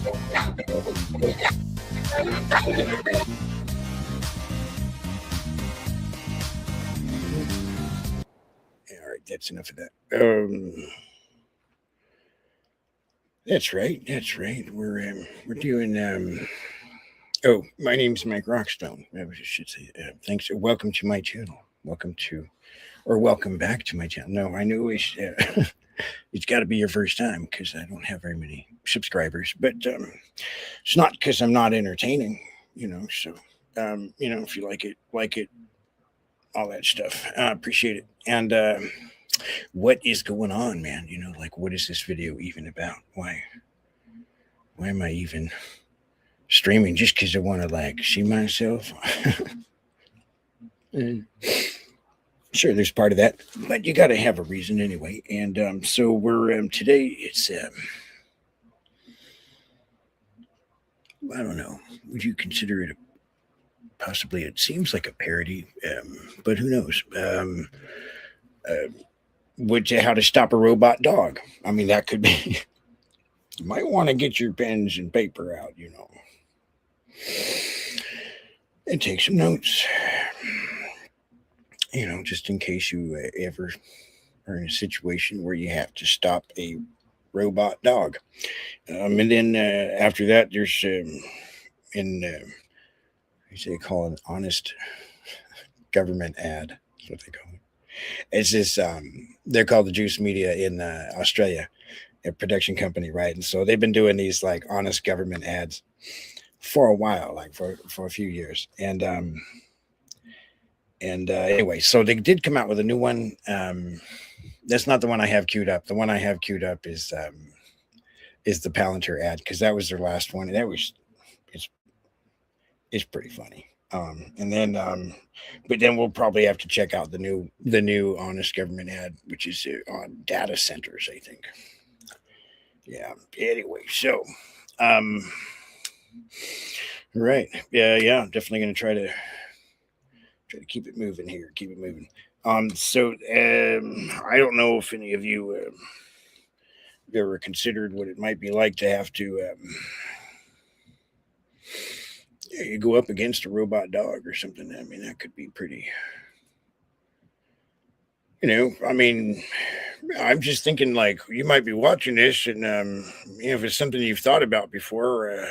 All right, that's enough of that. That's right. That's right. We're doing. Oh, my name's Mike Rockstone. I should say. Thanks. Welcome to my channel. Welcome to, or welcome back to my channel. No, I know it's got to be your first time because I don't have very many subscribers. But it's not because I'm not entertaining. So if you like it, all that stuff. I appreciate it. And what is going on, man? Like, what is this video even about? Why am I even streaming just because I want to like see myself? And sure, there's part of that, but you got to have a reason anyway. And so we're today. It's I don't know. Would you consider it possibly? It seems like a parody, but who knows? Uh, how to stop a robot dog? I mean, that could be. You might want to get your pens and paper out. And take some notes. Just in case you ever are in a situation where you have to stop a robot dog. And then after that, there's in what do they call it? Honest government ad. That's what they call it. It's this. They're called the Juice Media in Australia, a production company, right? And so they've been doing these like honest government ads for a while, like for a few years, and anyway, so they did come out with a new one. That's not the one I have queued up. The one I have queued up is the Palantir ad because that was their last one, and it's pretty funny. And then, but then we'll probably have to check out the new honest government ad, which is on data centers, I think. Yeah. Anyway, so, right, yeah, definitely gonna try to keep it moving here, keep it moving. So I don't know if any of you have ever considered what it might be like to have to you go up against a robot dog or something. I mean, that could be pretty. I mean, I'm just thinking like you might be watching this, and if it's something you've thought about before,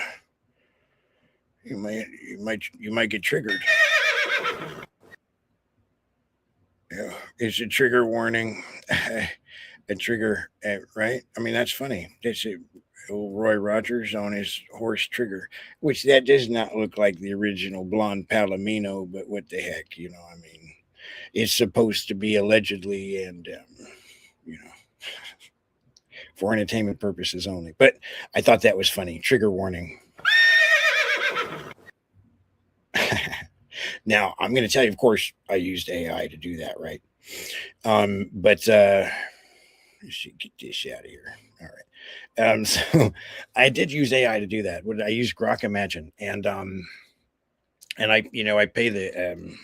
you might get triggered. Yeah, it's a trigger warning. A trigger, right? I mean, that's funny. That's it. Old Roy Rogers on his horse Trigger, which that does not look like the original blonde Palomino, but what the heck, I mean, it's supposed to be allegedly and, you know, for entertainment purposes only. But I thought that was funny. Trigger warning. Now, I'm going to tell you, of course, I used AI to do that, right? But let's see, get this out of here. All right. So I did use AI to do that. What I used Grok Imagine, and I pay the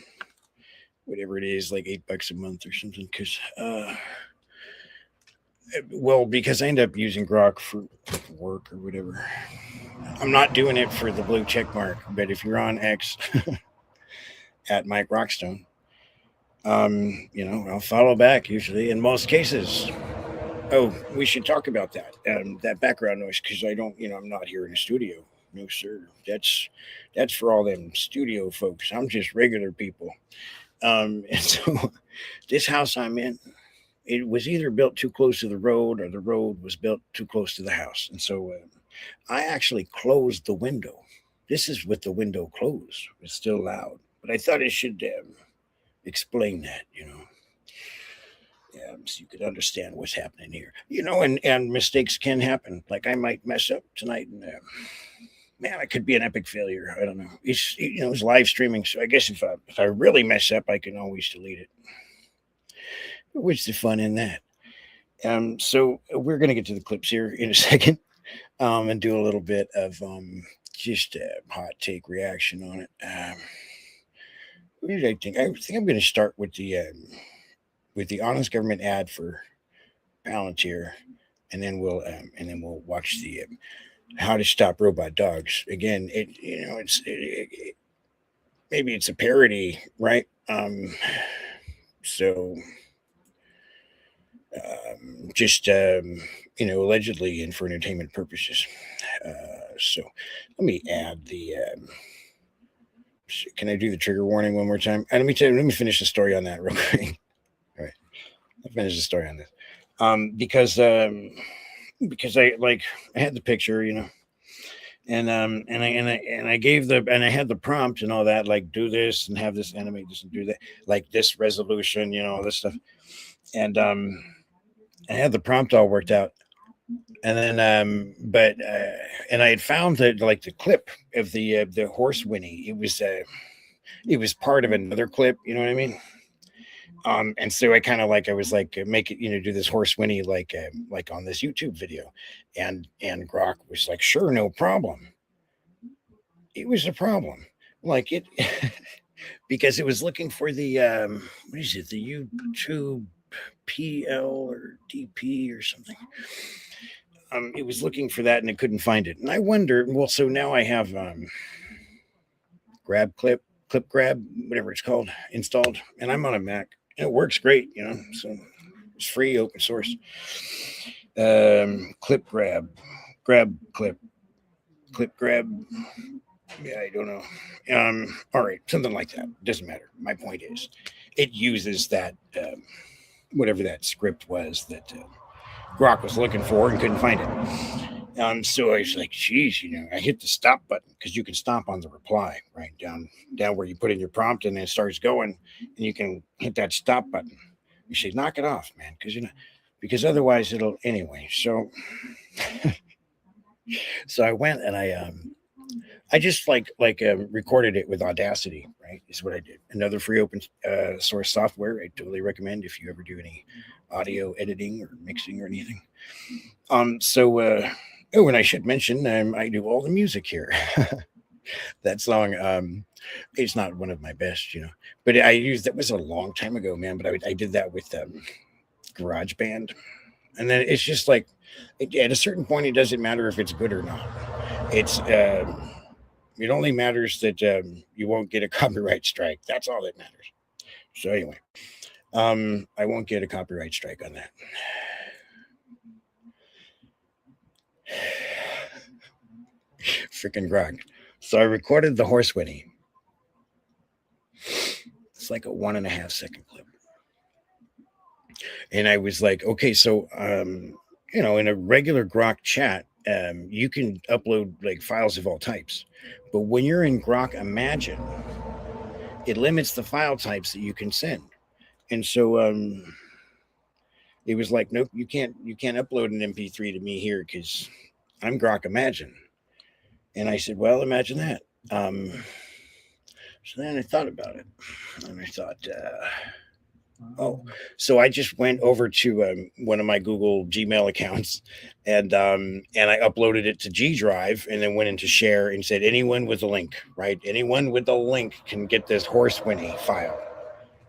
whatever it is, like $8 a month or something, because because I end up using Grok for work or whatever. I'm not doing it for the blue check mark, but if you're on X at Mike Rockstone, I'll follow back usually in most cases. Oh, we should talk about that background noise because I don't, I'm not here in a studio. No, sir. That's for all them studio folks. I'm just regular people. And so this house I'm in, it was either built too close to the road or the road was built too close to the house. And so I actually closed the window. This is with the window closed. It's still loud, but I thought I should explain that, so you could understand what's happening here, and mistakes can happen. Like I might mess up tonight, and man, it could be an epic failure. I don't know. It's live streaming, so I guess if I really mess up, I can always delete it. What's the fun in that? So we're gonna get to the clips here in a second, and do a little bit of just a hot take reaction on it. What did I think? I think I'm going to start with the honest government ad for Palantir, and then we'll watch How to Stop Robot Dogs. Again, maybe it's a parody, right? So just allegedly and for entertainment purposes. So let me add the. Can I do the trigger warning one more time? Let me finish the story on that real quick. All right, I'll finish the story on this. Because I had the picture, and I gave and I had the prompt and all that, like do this and have this animate this and do that, like this resolution, all this stuff, and I had the prompt all worked out, and then but and I had found that like the clip of the horse whinny, it was part of another clip, you know what I mean? And so I was like make it, do this horse whinny like on this YouTube video, and Grok was like, sure, no problem. It was a problem, like it, because it was looking for the what is it, the YouTube PL or DP or something. It was looking for that and it couldn't find it, and I wonder. Well, so now I have clip grab, whatever it's called, installed, and I'm on a Mac. It works great, so it's free, open source. Clip grab, clip grab. Yeah, I don't know. All right, something like that. Doesn't matter. My point is, it uses that whatever that script was that Grok was looking for and couldn't find it. So I was like, geez, I hit the stop button because you can stop on the reply, right down where you put in your prompt, and then it starts going, and you can hit that stop button. You say, knock it off, man, because otherwise it'll anyway. So, so I went and I just recorded it with Audacity, right? Is what I did. Another free open source software. I totally recommend if you ever do any audio editing or mixing or anything. Oh, and I should mention, I do all the music here. That song, it's not one of my best, but that was a long time ago, man. But I did that with GarageBand, and then it's just like, at a certain point, it doesn't matter if it's good or not. It only matters that you won't get a copyright strike. That's all that matters. So anyway, I won't get a copyright strike on that. Freaking Grok. So I recorded the horse whinny. It's like a 1.5 second clip. And I was like, okay, so, in a regular Grok chat, you can upload like files of all types. But when you're in Grok Imagine, it limits the file types that you can send. And so it was like, nope, you can't upload an MP3 to me here because I'm Grok Imagine. And I said, well, imagine that. So then I thought about it, and I thought, so I just went over to one of my Google Gmail accounts, and I uploaded it to G Drive, and then went into share and said, anyone with a link, right? Anyone with the link can get this horse whinny file.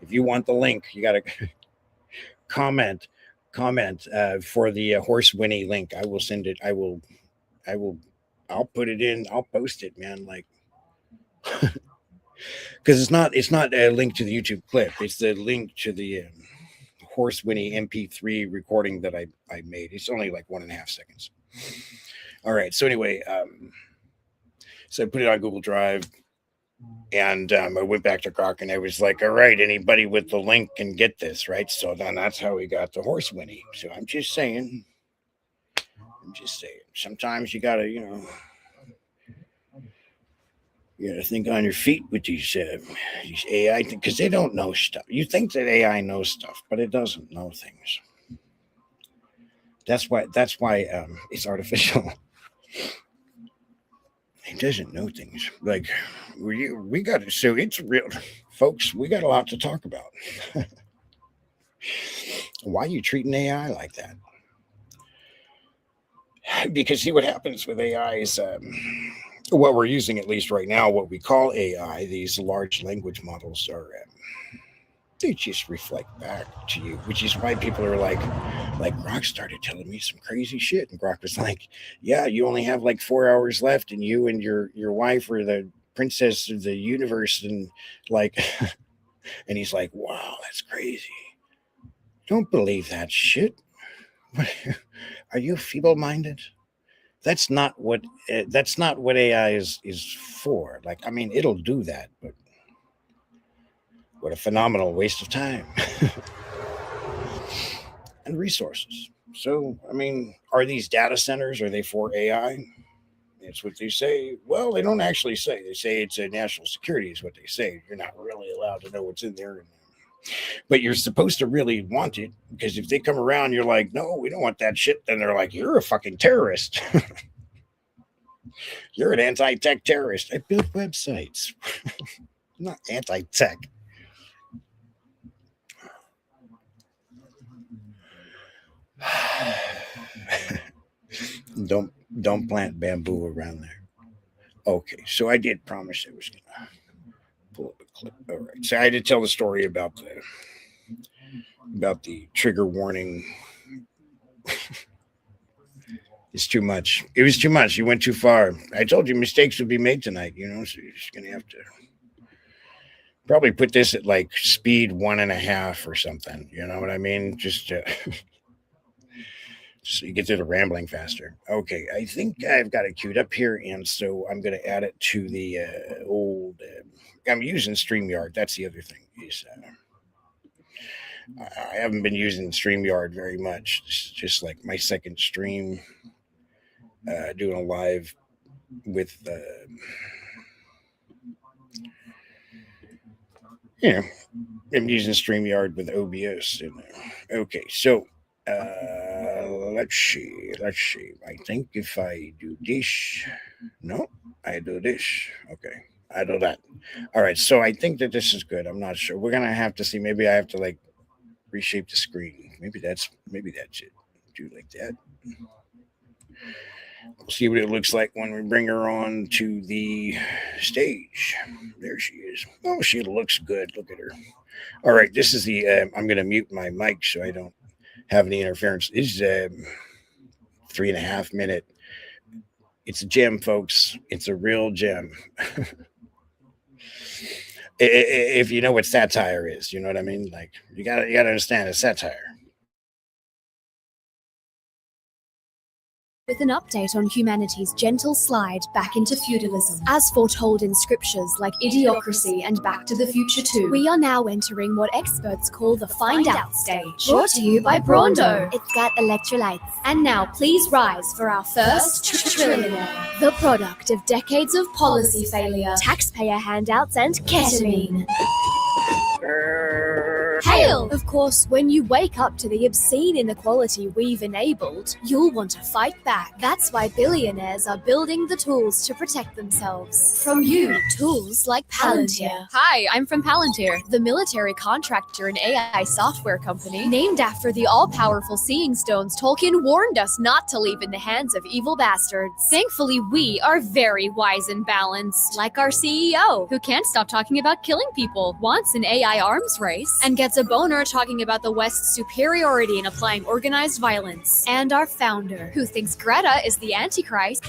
If you want the link, you got to comment for the horse whinny link. I will send it. I'll put it in. I'll post it, man. Like, because it's not a link to the YouTube clip. It's the link to the horse whinny MP3 recording that I made. It's only like 1.5 seconds. All right. So anyway, so I put it on Google Drive, and I went back to Grok, and I was like, all right, anybody with the link can get this, right? So then that's how we got the horse whinny. So I'm just saying. Sometimes you gotta, you gotta think on your feet with these AI things, because they don't know stuff. You think that AI knows stuff, but it doesn't know things. That's why it's artificial. It doesn't know things. Like we got to. So it's real, folks. We got a lot to talk about. Why are you treating AI like that? Because see what happens with AI is what we're using, at least right now, what we call AI, these large language models are they just reflect back to you, which is why people are like Grok started telling me some crazy shit, and Grok was like, "Yeah, you only have like 4 hours left, and you and your wife are the princess of the universe," and like, and he's like, "Wow, that's crazy. Don't believe that shit. Are you feeble-minded? That's not what AI is for. Like, I mean, it'll do that, but what a phenomenal waste of time and resources. So, I mean, are these data centers, are they for AI? It's what they say. Well, they don't actually say. They say it's a national security is what they say. You're not really allowed to know what's in there. But you're supposed to really want it, because if they come around, you're like, no, we don't want that shit. Then they're like, you're a fucking terrorist. You're an anti-tech terrorist. I build websites. I'm not anti-tech. Don't plant bamboo around there. Okay, so I did promise I was gonna pull up a clip. All right, so I had to tell the story about the trigger warning. It's too much. It was too much. You went too far. I told you mistakes would be made tonight. So you're just gonna have to probably put this at like speed 1.5 or something. You know what I mean? Just so you get through the rambling faster. Okay, I think I've got it queued up here, and so I'm going to add it to the old. I'm using StreamYard. That's the other thing. I haven't been using StreamYard very much. It's just like my second stream, doing a live with, I'm using StreamYard with OBS. Okay, so let's see. I think if I do this, no, I do this. Okay, I do that. All right, so I think that this is good. I'm not sure. We're gonna have to see. Maybe I have to like reshape the screen. Maybe that's it. Do like that. We'll see what it looks like when we bring her on to the stage. There she is. Oh, she looks good. Look at her. All right, this is the. I'm going to mute my mic so I don't have any interference. This is 3.5 minute. It's a gem, folks. It's a real gem. If you know what satire is, you know what I mean. Like you gotta understand it's satire. With an update on humanity's gentle slide back into feudalism, as foretold in scriptures like Idiocracy and Back to the Future 2. We are now entering what experts call the Find Out stage. Brought to you by Brawndo. It's got electrolytes. And now please rise for our first trillionaire. The product of decades of policy failure, taxpayer handouts, and ketamine. Hail! Of course, when you wake up to the obscene inequality we've enabled, you'll want to fight back. That's why billionaires are building the tools to protect themselves. From you, tools like Palantir. Hi, I'm from Palantir, the military contractor and AI software company, named after the all-powerful Seeing Stones Tolkien warned us not to leave in the hands of evil bastards. Thankfully, we are very wise and balanced, like our CEO, who can't stop talking about killing people, wants an AI arms race, and gets a boner talking about the West's superiority in applying organized violence. And our founder, who thinks Greta is the Antichrist,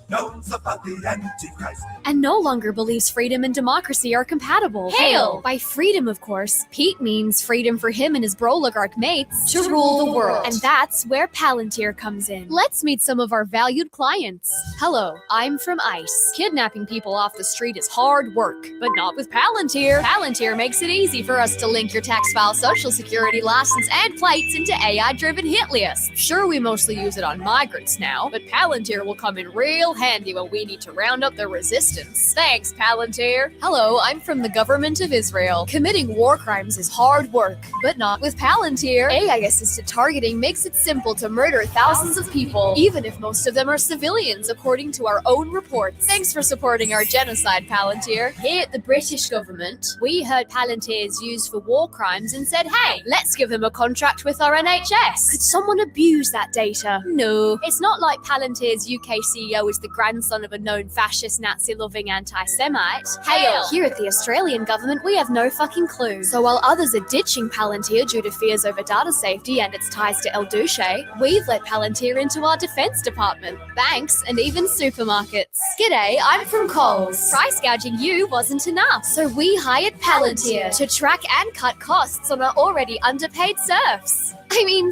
knows about the Antichrist, and no longer believes freedom and democracy are compatible. Hail! By freedom, of course, Pete means freedom for him and his Broligarch mates to rule the world. And that's where Palantir comes in. Let's meet some of our valued clients. Hello, I'm from ICE. Kidnapping people off the street is hard work, but not with Palantir. Palantir makes it easy for us to link your tax file, social security license, and plates into AI-driven hit lists. Sure, we mostly use it on migrants now, but Palantir will come in real handy when we need to round up the resistance. Thanks, Palantir. Hello, I'm from the government of Israel. Committing war crimes is hard work, but not with Palantir. AI-assisted targeting makes it simple to murder thousands of people, even if most of them are civilians, according to our own reports. Thanks for supporting our genocide, Palantir. Here at the British government, we heard Palantir is used for war crimes and said, hey, let's give them a contract with our NHS. Could someone abuse that data? No. It's not like Palantir's UK CEO is the the grandson of a known fascist, Nazi-loving anti-Semite. Hail! Here at the Australian government, we have no fucking clue. So while others are ditching Palantir due to fears over data safety and its ties to El Duce, we've let Palantir into our defense department, banks, and even supermarkets. G'day, I'm from Coles. Price gouging you wasn't enough, so we hired Palantir to track and cut costs on our already underpaid serfs.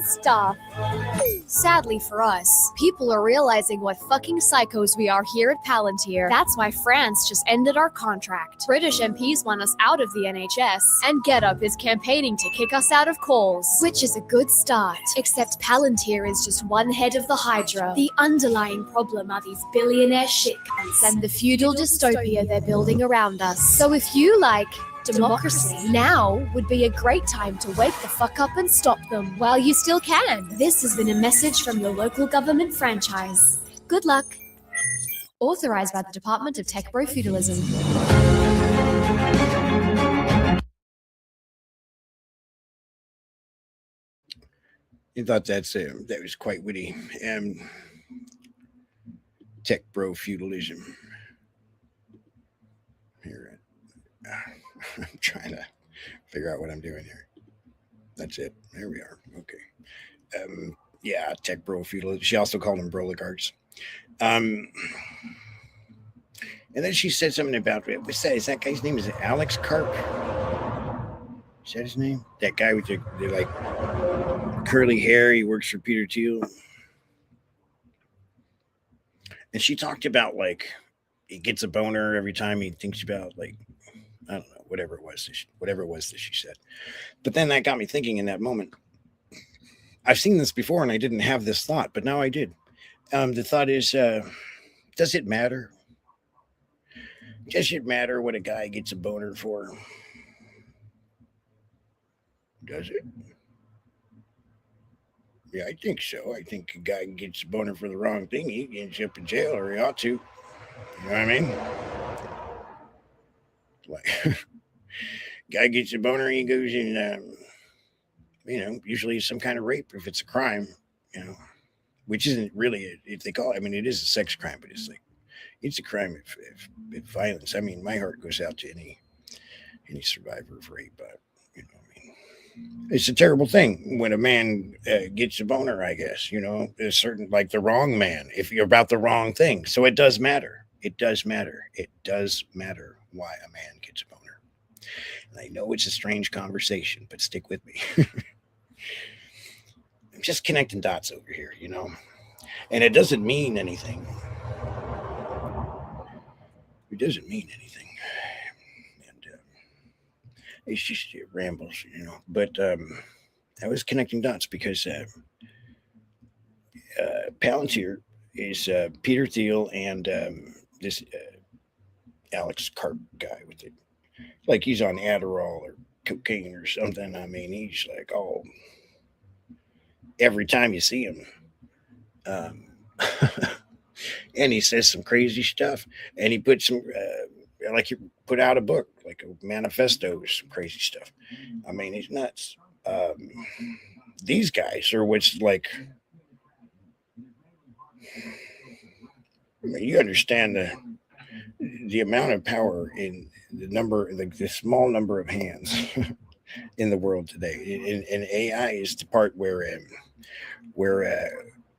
Staff. Sadly for us, people are realizing what fucking psychos we are here at Palantir. That's why France just ended our contract. British MPs want us out of the NHS, and GetUp is campaigning to kick us out of Coles, which is a good start. Except Palantir is just one head of the Hydra. The underlying problem are these billionaire shitcunts and the feudal dystopia they're building around us. So if you like democracy, now would be a great time to wake the fuck up and stop them while you still can. This has been a message from your local government franchise. Good luck. Authorized by the Department of Tech Bro Feudalism. You thought that was quite witty. Tech bro feudalism. Here, I'm trying to figure out what I'm doing here. That's it. There we are. Okay. Yeah, tech bro feudalism. She also called them broligarchs. And then she said something about, what's that? Is that guy's name? Is it Alex Karp? Is that his name? That guy with the like curly hair. He works for Peter Thiel. And she talked about like he gets a boner every time he thinks about like, I don't know, whatever it was that she said. But then that got me thinking in that moment. I've seen this before and I didn't have this thought, but now I did. The thought is, does it matter? Does it matter what a guy gets a boner for? Does it? Yeah, I think so. I think a guy gets a boner for the wrong thing, he ends up in jail, or he ought to. You know what I mean? Like, guy gets a boner, he goes in, usually some kind of rape if it's a crime, which isn't really, if they call it, it is a sex crime, but it's like, it's a crime if violence. My heart goes out to any survivor of rape, but, it's a terrible thing when a man gets a boner, I guess, a certain, like the wrong man, if you're about the wrong thing. So it does matter. It does matter. It does matter why a man gets a boner. And I know it's a strange conversation, but stick with me. I'm just connecting dots over here, and it doesn't mean anything. It doesn't mean anything. It's just rambles, But I was connecting dots because Palantir is Peter Thiel and this Alex Karp guy with it. Like he's on Adderall or cocaine or something. He's like, every time you see him. And he says some crazy stuff. And he put some... like he put out a book, like a manifesto, some crazy stuff. He's nuts. These guys are what's like, you understand the amount of power in the small number of hands in the world today. And AI is the part where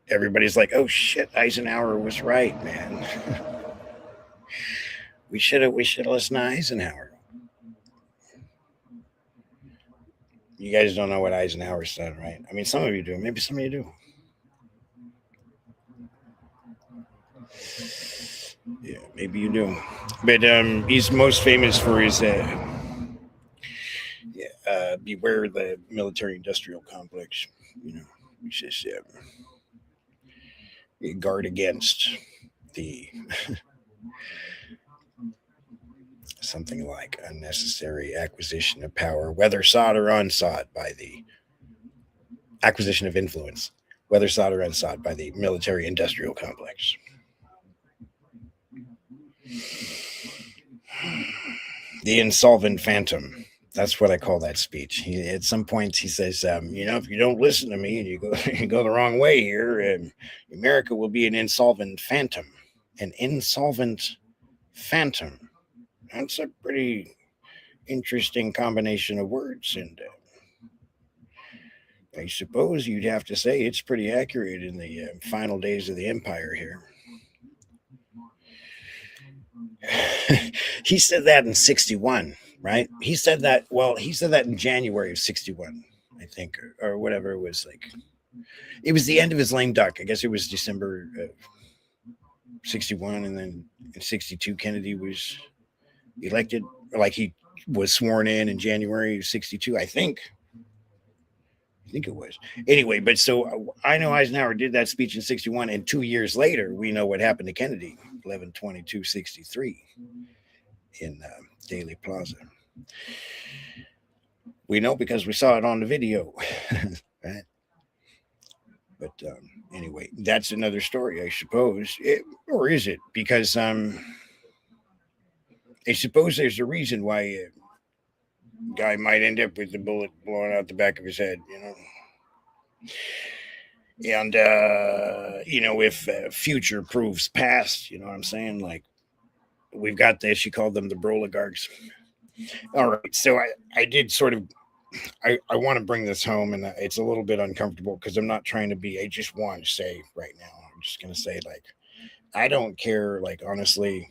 everybody's like, oh shit, Eisenhower was right, man. We should have listened to Eisenhower. You guys don't know what Eisenhower said, right? Some of you do. Maybe some of you do. Yeah, maybe you do. But he's most famous for his beware the military-industrial complex. Which is guard against the something like unnecessary acquisition of power, whether sought or unsought by the acquisition of influence, whether sought or unsought by the military-industrial complex. The insolvent phantom. That's what I call that speech. At some point, he says, if you don't listen to me and you go the wrong way here, America will be an insolvent phantom. an insolvent phantom. That's a pretty interesting combination of words, and I suppose you'd have to say it's pretty accurate in the final days of the empire here. He said that in 61, right? He said that, well, he said that in January of 61, I think, or whatever it was like. It was the end of his lame duck. I guess it was December 61, and then in 62, Kennedy was elected, like he was sworn in January of 62, I think it was. Anyway, but so I know Eisenhower did that speech in 61, and 2 years later, we know what happened to Kennedy, 11/22/63 in Dealey Plaza. We know because we saw it on the video, right? But anyway, that's another story, I suppose. Or is it? Because I suppose there's a reason why a guy might end up with the bullet blowing out the back of his head, you know. And, you know, if future proves past, you know what I'm saying? Like, we've got this, she called them the Broligarchs. All right. So I did sort of, I want to bring this home, and it's a little bit uncomfortable because I'm not trying to be, I just want to say right now, I'm just going to say, like, I don't care, like, honestly,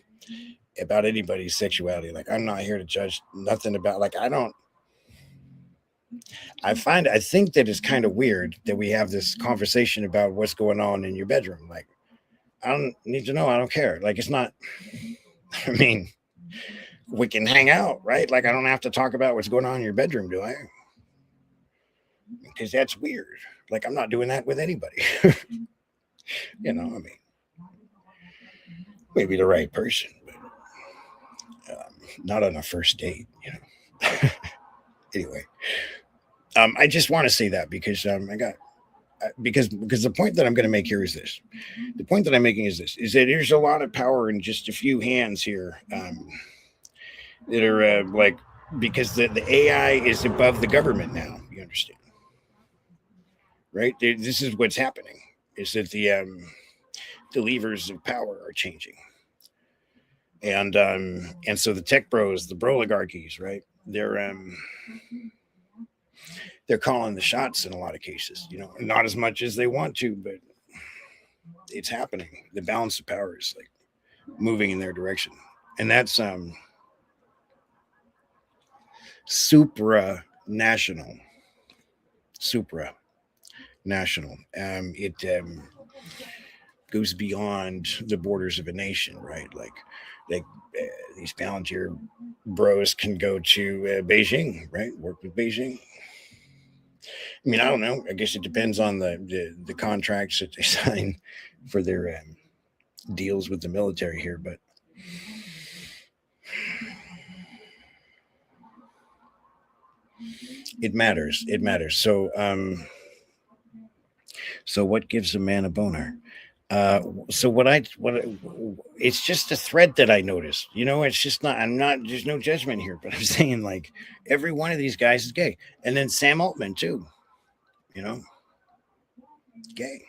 about anybody's sexuality. Like, I'm not here to judge nothing about, like, I think that it's kind of weird that we have this conversation about what's going on in your bedroom. Like, I don't need to know. I don't care. Like, it's not, I mean, we can hang out, right? Like, I don't have to talk about what's going on in your bedroom, do I? Because that's weird. Like, I'm not doing that with anybody. You know, I mean, maybe the right person, but not on a first date, you know. Anyway, I just want to say that because because the point that I'm going to make here is this. The point that I'm making is this: is that there's a lot of power in just a few hands here that are like, because the AI is above the government now. You understand, right? This is what's happening: is that the levers of power are changing, and so the tech bros, the broligarchies, right? They're calling the shots in a lot of cases, you know, not as much as they want to, but it's happening. The balance of power is like moving in their direction. And that's supranational. It goes beyond the borders of a nation, right? Like these Palantir bros can go to Beijing, right? Work with Beijing. I mean, I don't know. I guess it depends on the contracts that they sign for their deals with the military here, but it matters. It matters. So, so what gives a man a boner? So it's just a thread that I noticed, you know, it's just not, there's no judgment here, but I'm saying, like, every one of these guys is gay. And then Sam Altman too, you know, gay.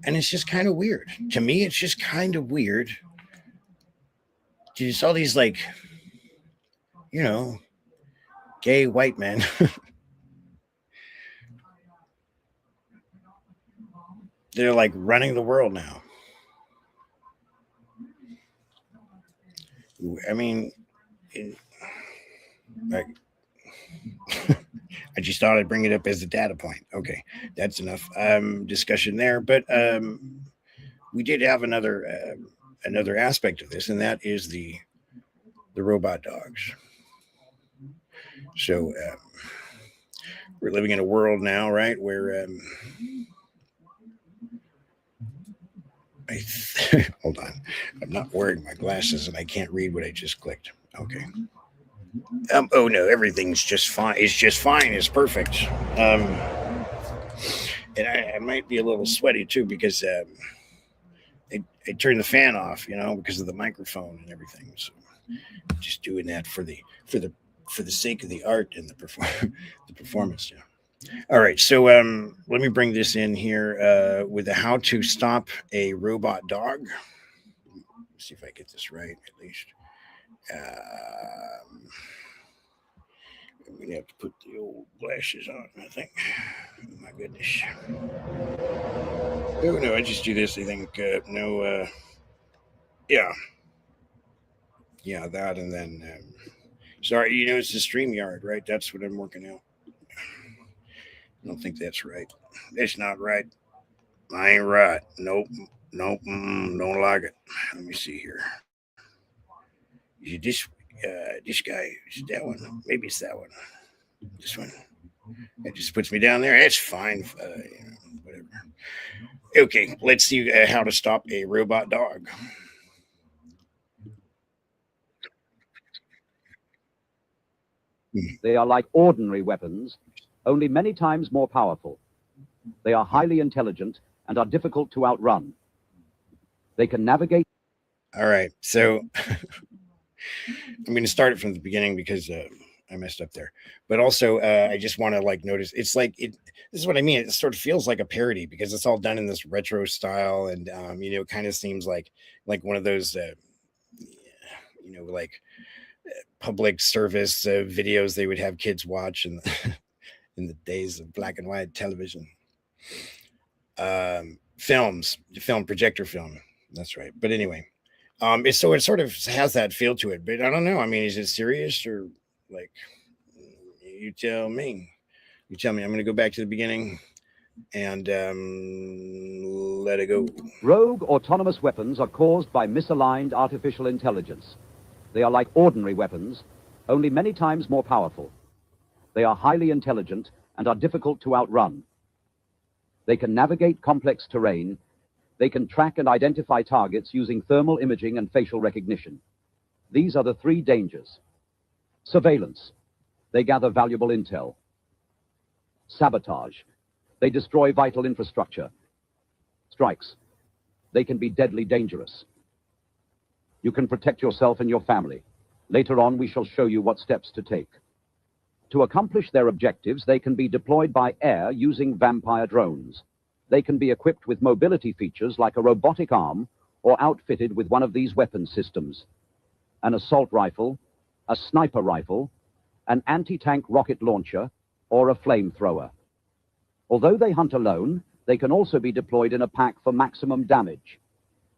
And it's just kind of weird to me. It's just kind of weird. Just all these, like, you know, gay white men. They're like running the world now. I mean, like, I just thought I'd bring it up as a data point. Okay, that's enough discussion there. But we did have another aspect of this, and that is the robot dogs. So we're living in a world now, right, where hold on, I'm not wearing my glasses and I can't read what I just clicked. Okay. Oh no, everything's just fine. It's just fine. It's perfect. And I might be a little sweaty too because I turned the fan off, you know, because of the microphone and everything. So just doing that for the sake of the art and the performance. Yeah. All right, so let me bring this in here with the how to stop a robot dog. Let's see if I get this right at least. Um, I'm gonna have to put the old glasses on, I think. Oh, my goodness. Oh no, I just do this. I think no. Yeah, yeah, that, and then sorry, it's the StreamYard, right? That's what I'm working out. I don't think that's right. That's not right. I ain't right. Nope. Nope. Don't like it. Let me see here. Is it this guy? Is it that one? Maybe it's that one. This one. It just puts me down there. That's fine. Whatever. Okay, let's see how to stop a robot dog. They are like ordinary weapons, only many times more powerful. They are highly intelligent and are difficult to outrun. They can navigate. All right, so I'm going to start it from the beginning because I messed up there. But also, I just want to notice it's like it. This is what I mean. It sort of feels like a parody because it's all done in this retro style, and it kind of seems like one of those, like public service videos they would have kids watch in in the days of black and white television. Film projector film. That's right. But anyway, it sort of has that feel to it. But I don't know. I mean, is it serious or like? You tell me. You tell me. I'm going to go back to the beginning and let it go. Rogue autonomous weapons are caused by misaligned artificial intelligence. They are like ordinary weapons, only many times more powerful. They are highly intelligent and are difficult to outrun. They can navigate complex terrain. They can track and identify targets using thermal imaging and facial recognition. These are the three dangers. Surveillance. They gather valuable intel. Sabotage. They destroy vital infrastructure. Strikes. They can be deadly dangerous. You can protect yourself and your family. Later on, we shall show you what steps to take. To accomplish their objectives, they can be deployed by air using Vampire drones. They can be equipped with mobility features like a robotic arm or outfitted with one of these weapon systems: an assault rifle, a sniper rifle, an anti-tank rocket launcher, or a flamethrower. Although they hunt alone, they can also be deployed in a pack for maximum damage.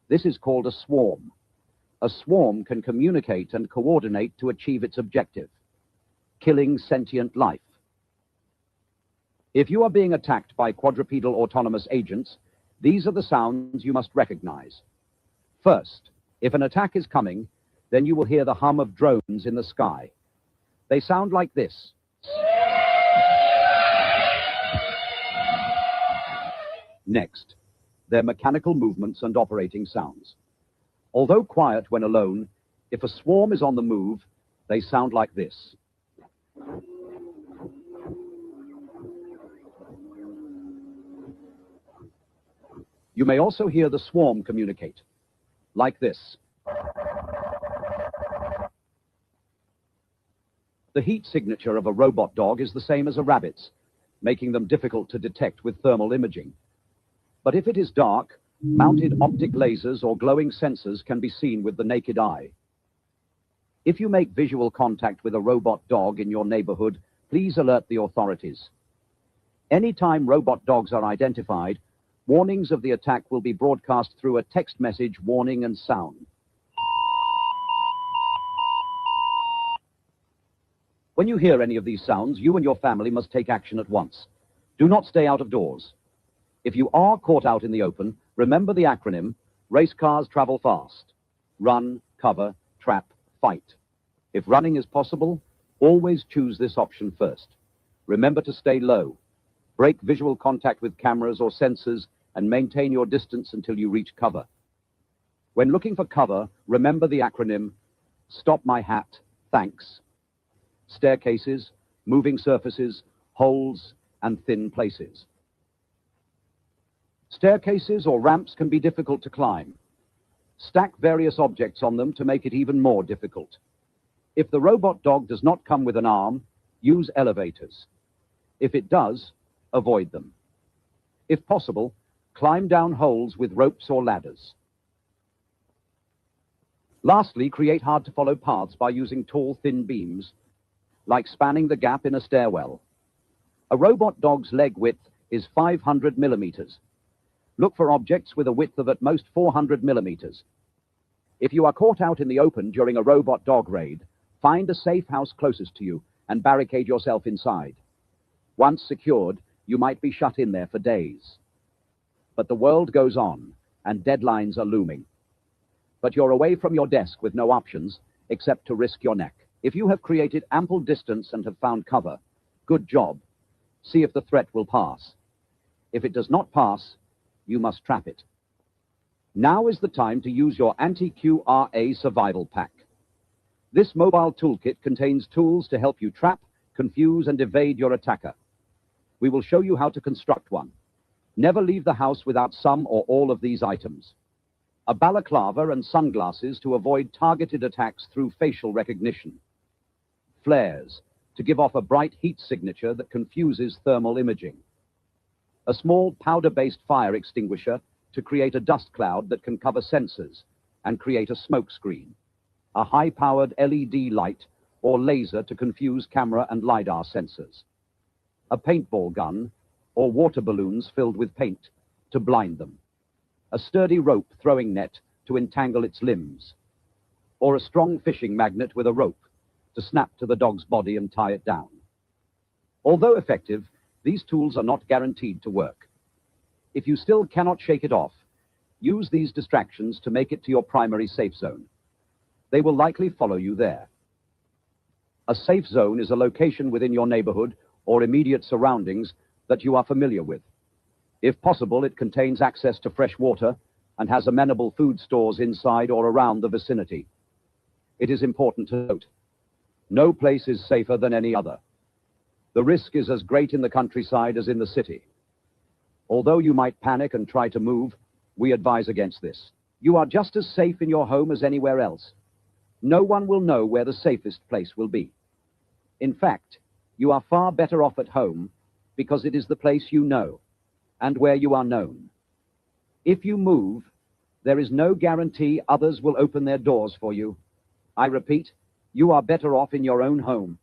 This is called a swarm. A swarm can communicate and coordinate to achieve its objective: killing sentient life. If you are being attacked by quadrupedal autonomous agents, these are the sounds you must recognize. First, if an attack is coming, then you will hear the hum of drones in the sky. They sound like this. Next, their mechanical movements and operating sounds. Although quiet when alone, if a swarm is on the move, they sound like this. You may also hear the swarm communicate, like this. The heat signature of a robot dog is the same as a rabbit's, making them difficult to detect with thermal imaging. But if it is dark, mounted optic lasers or glowing sensors can be seen with the naked eye. If you make visual contact with a robot dog in your neighborhood, please alert the authorities. Anytime robot dogs are identified, warnings of the attack will be broadcast through a text message warning and sound. When you hear any of these sounds, you and your family must take action at once. Do not stay out of doors. If you are caught out in the open, remember the acronym: race cars travel fast. Run, cover, trap, fight. If running is possible, always choose this option first. Remember to stay low. Break visual contact with cameras or sensors and maintain your distance until you reach cover. When looking for cover, remember the acronym: stop my hat, thanks. Staircases, moving surfaces, holes, and thin places. Staircases or ramps can be difficult to climb. Stack various objects on them to make it even more difficult. If the robot dog does not come with an arm, use elevators. If it does, avoid them. If possible, climb down holes with ropes or ladders. Lastly, create hard-to-follow paths by using tall, thin beams, like spanning the gap in a stairwell. A robot dog's leg width is 500 millimeters. Look for objects with a width of at most 400 millimeters. If you are caught out in the open during a robot dog raid, find a safe house closest to you and barricade yourself inside. Once secured, you might be shut in there for days. But the world goes on, and deadlines are looming. But you're away from your desk with no options except to risk your neck. If you have created ample distance and have found cover, good job. See if the threat will pass. If it does not pass, you must trap it. Now is the time to use your Anti-QRA Survival Pack. This mobile toolkit contains tools to help you trap, confuse, and evade your attacker. We will show you how to construct one. Never leave the house without some or all of these items. A balaclava and sunglasses to avoid targeted attacks through facial recognition. Flares to give off a bright heat signature that confuses thermal imaging. A small powder-based fire extinguisher to create a dust cloud that can cover sensors and create a smoke screen. A high-powered LED light or laser to confuse camera and LiDAR sensors. A paintball gun or water balloons filled with paint to blind them. A sturdy rope throwing net to entangle its limbs. Or a strong fishing magnet with a rope to snap to the dog's body and tie it down. Although effective, these tools are not guaranteed to work. If you still cannot shake it off, use these distractions to make it to your primary safe zone. They will likely follow you there. A safe zone is a location within your neighborhood or immediate surroundings that you are familiar with. If possible, it contains access to fresh water and has amenable food stores inside or around the vicinity. It is important to note, no place is safer than any other. The risk is as great in the countryside as in the city. Although you might panic and try to move, we advise against this. You are just as safe in your home as anywhere else. No one will know where the safest place will be. In fact, you are far better off at home because it is the place you know and where you are known. If you move, there is no guarantee others will open their doors for you. I repeat, you are better off in your own home.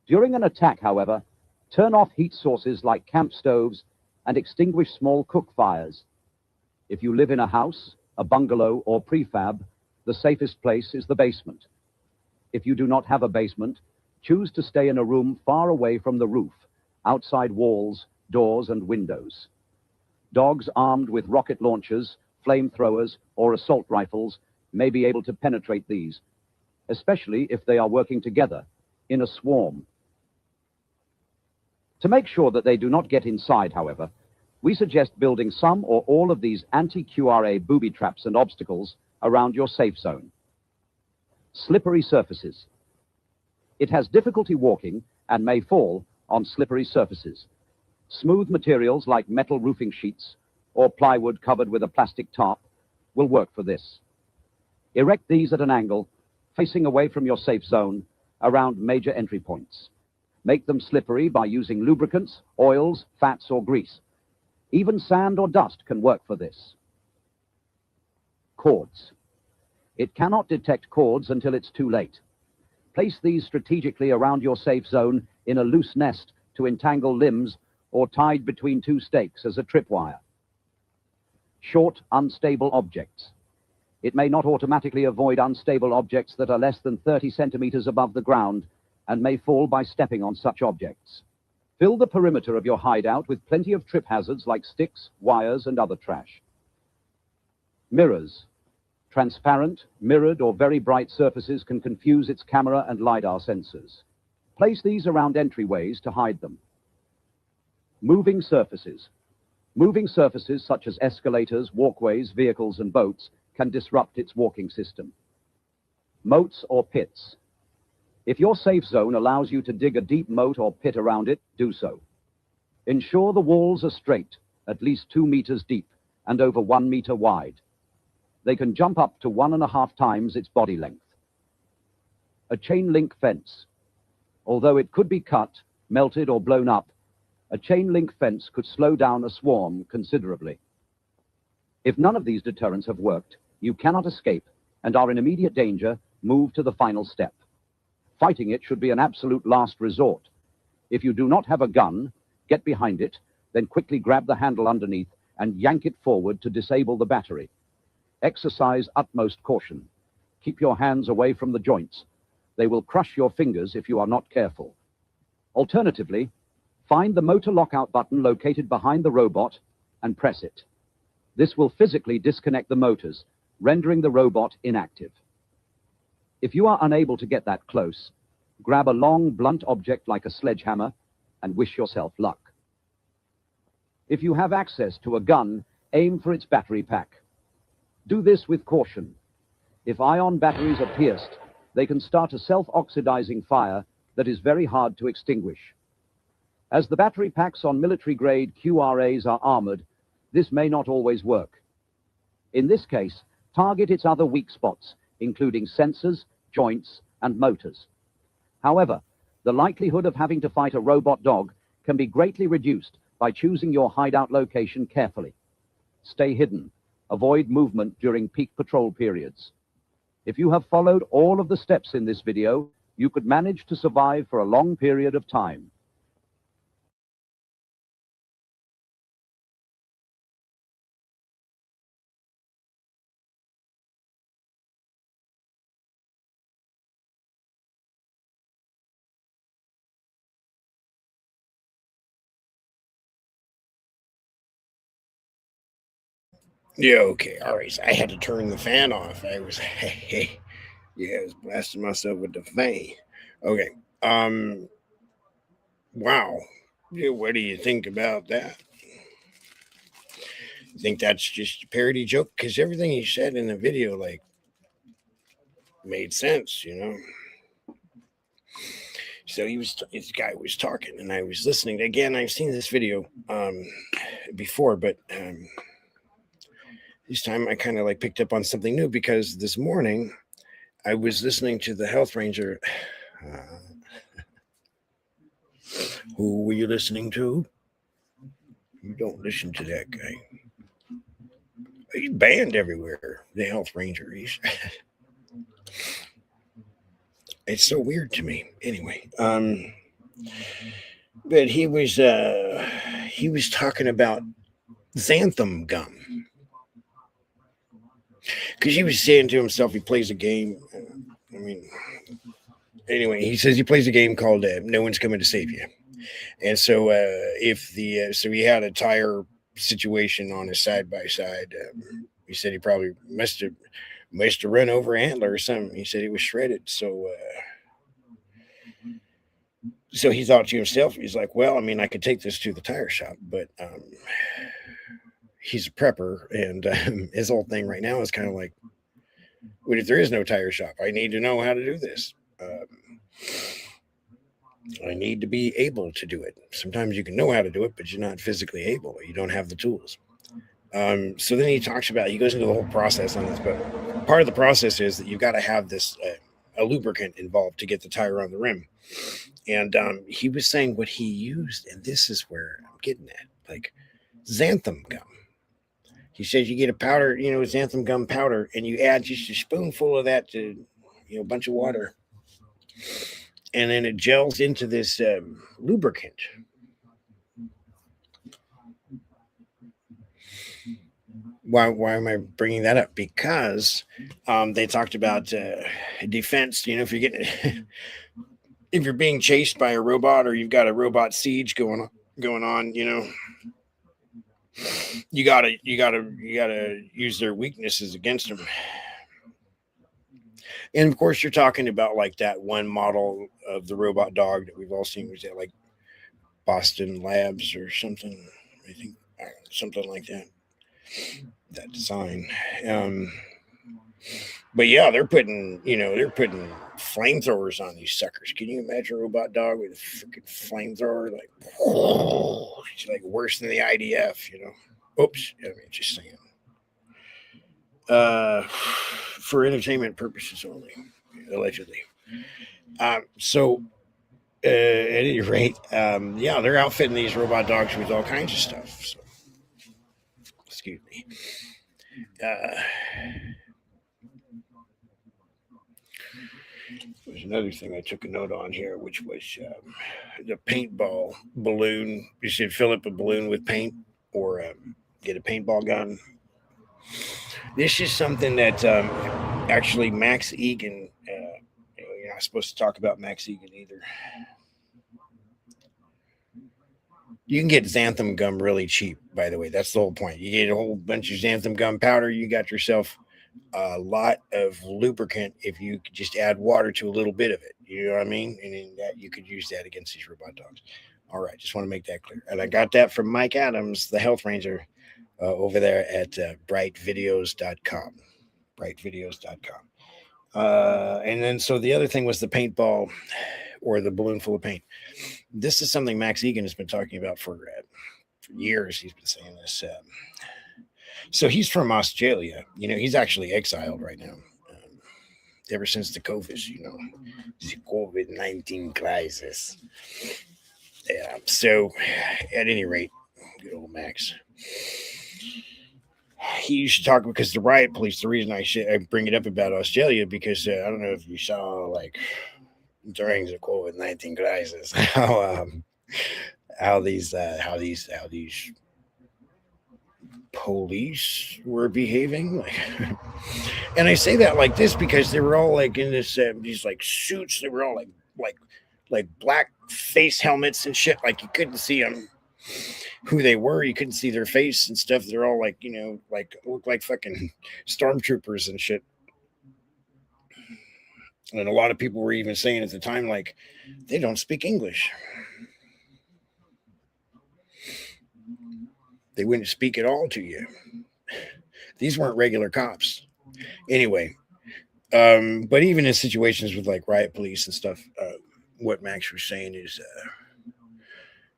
During an attack, however, turn off heat sources like camp stoves and extinguish small cook fires. If you live in a house, a bungalow, or prefab, the safest place is the basement. If you do not have a basement, choose to stay in a room far away from the roof, outside walls, doors, and windows. Dogs armed with rocket launchers, flamethrowers, or assault rifles may be able to penetrate these, especially if they are working together in a swarm. To make sure that they do not get inside, however, we suggest building some or all of these anti-QRA booby traps and obstacles around your safe zone. Slippery surfaces. It has difficulty walking and may fall on slippery surfaces. Smooth materials like metal roofing sheets or plywood covered with a plastic tarp will work for this. Erect these at an angle, facing away from your safe zone around major entry points. Make them slippery by using lubricants, oils, fats, or grease. Even sand or dust can work for this. Cords. It cannot detect cords until it's too late. Place these strategically around your safe zone in a loose nest to entangle limbs or tied between two stakes as a tripwire. Short, unstable objects. It may not automatically avoid unstable objects that are less than 30 centimeters above the ground and may fall by stepping on such objects. Fill the perimeter of your hideout with plenty of trip hazards like sticks, wires, and other trash. Mirrors. Transparent, mirrored, or very bright surfaces can confuse its camera and LiDAR sensors. Place these around entryways to hide them. Moving surfaces. Moving surfaces such as escalators, walkways, vehicles, and boats can disrupt its walking system. Moats or pits. If your safe zone allows you to dig a deep moat or pit around it, do so. Ensure the walls are straight, at least 2 meters deep, and over 1 meter wide. They can jump up to 1.5 times its body length. A chain link fence. Although it could be cut, melted, or blown up, a chain link fence could slow down a swarm considerably. If none of these deterrents have worked, you cannot escape and are in immediate danger, move to the final step. Fighting it should be an absolute last resort. If you do not have a gun, get behind it, then quickly grab the handle underneath and yank it forward to disable the battery. Exercise utmost caution. Keep your hands away from the joints. They will crush your fingers if you are not careful. Alternatively, find the motor lockout button located behind the robot and press it. This will physically disconnect the motors, rendering the robot inactive. If you are unable to get that close, grab a long, blunt object like a sledgehammer and wish yourself luck. If you have access to a gun, aim for its battery pack. Do this with caution. If ion batteries are pierced, they can start a self-oxidizing fire that is very hard to extinguish. As the battery packs on military-grade QRAs are armored, this may not always work. In this case, target its other weak spots, including sensors, joints, and motors. However, the likelihood of having to fight a robot dog can be greatly reduced by choosing your hideout location carefully. Stay hidden. Avoid movement during peak patrol periods. If you have followed all of the steps in this video, you could manage to survive for a long period of time. Yeah, okay, all right. So I had to turn the fan off. I was, I was blasting myself with the fan. Okay. Wow. Yeah, what do you think about that? You think that's just a parody joke? Because everything he said in the video, like, made sense, you know? So this guy was talking, and I was listening. Again, I've seen this video before, but this time I kind of like picked up on something new, because this morning I was listening to the health ranger. Who were you listening to? You don't listen to that guy. He's banned everywhere. The health ranger. It's so weird to me. Anyway, but he was talking about xanthan gum, because he was saying to himself he plays a game. I mean, anyway, he says he plays a game called No One's Coming to Save You. And so so he had a tire situation on his side-by-side. He said he probably must have run over an antler or something. He said it was shredded. So he thought to himself, he's like, well, I mean, I could take this to the tire shop, but he's a prepper, and his whole thing right now is kind of like, what if there is no tire shop? I need to know how to do this. I need to be able to do it. Sometimes you can know how to do it, but you're not physically able. You don't have the tools. So then he talks about, he goes into the whole process on this, but part of the process is that you've got to have this, a lubricant involved to get the tire on the rim. And he was saying what he used, and this is where I'm getting at, like xanthan gum. He says you get a powder, xanthan gum powder, and you add just a spoonful of that to, a bunch of water. And then it gels into this lubricant. Why am I bringing that up? Because they talked about defense. If you're getting, if you're being chased by a robot, or you've got a robot siege going on, you gotta use their weaknesses against them. And of course, you're talking about like that one model of the robot dog that we've all seen. Was that like Boston Labs or something? I think something like that. That design. But yeah, they're putting flamethrowers on these suckers. Can you imagine a robot dog with a freaking flamethrower? Like, whoa, it's like worse than the IDF, Oops, I mean, just saying. For entertainment purposes only, allegedly. So at any rate, they're outfitting these robot dogs with all kinds of stuff. So, excuse me. There's another thing I took a note on here, which was the paintball balloon. You should fill up a balloon with paint or get a paintball gun. This is something that actually Max Egan, you're not supposed to talk about Max Egan either. You can get xanthan gum really cheap, by the way. That's the whole point. You get a whole bunch of xanthan gum powder, you got yourself a lot of lubricant if you could just add water to a little bit of it. You know what I mean? And in that you could use that against these robot dogs. All right, just want to make that clear. And I got that from Mike Adams, the health ranger, over there at brightvideos.com. Brightvideos.com. And then so the other thing was the paintball or the balloon full of paint. This is something Max Egan has been talking about for years. He's been saying this. So he's from Australia. You know, he's actually exiled right now. Ever since the COVID, the COVID-19 crisis. Yeah. So at any rate, good old Max. He used to talk because the riot police, the reason I bring it up about Australia, because I don't know if you saw, like, during the COVID-19 crisis, how these police were behaving. And I say that like this because they were all like in this these like suits. They were all like black face helmets and shit. Like you couldn't see them who they were. You couldn't see their face and stuff. They're all like, like look like fucking stormtroopers and shit. And a lot of people were even saying at the time, like, they don't speak English. They wouldn't speak at all to you. These weren't regular cops. Anyway, but even in situations with like riot police and stuff, what Max was saying is,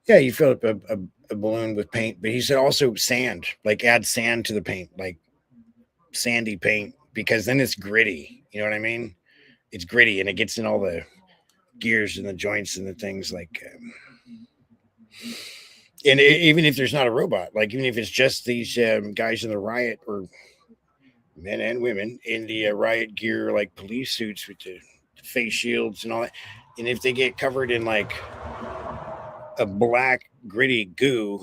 yeah, you fill up a balloon with paint, but he said also sand, like add sand to the paint, like sandy paint, because then it's gritty. You know what I mean? It's gritty and it gets in all the gears and the joints and the things like, and even if there's not a robot, like even if it's just these guys in the riot, or men and women in the riot gear, like police suits with the face shields and all that, and if they get covered in like a black gritty goo,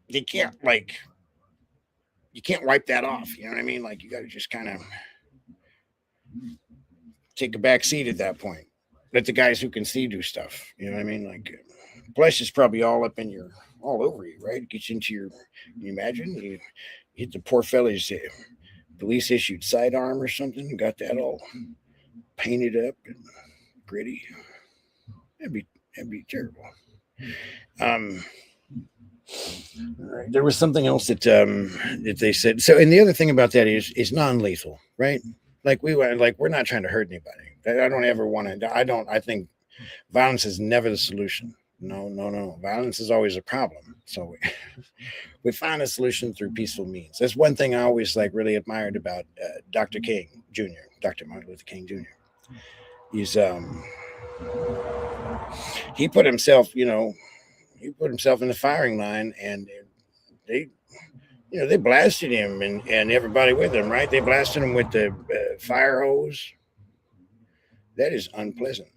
they can't you can't wipe that off. You know what I mean? Like you got to just kind of take a back seat at that point. Let the guys who can see do stuff. You know what I mean? Like, plus it's probably all over you, right? It gets into your. Can you imagine? You hit the poor fella's police issued sidearm or something. You got that all painted up and gritty. That'd be terrible. All right. There was something else that they said. So, and the other thing about that is non-lethal, right? Like we're not trying to hurt anybody. I don't ever want to. I think violence is never the solution. No. Violence is always a problem. So we find a solution through peaceful means. That's one thing I always really admired about Dr. King Jr., Dr. Martin Luther King Jr. He's he put himself in the firing line, and they blasted him and everybody with him, right? They blasted him with the fire hose. That is unpleasant.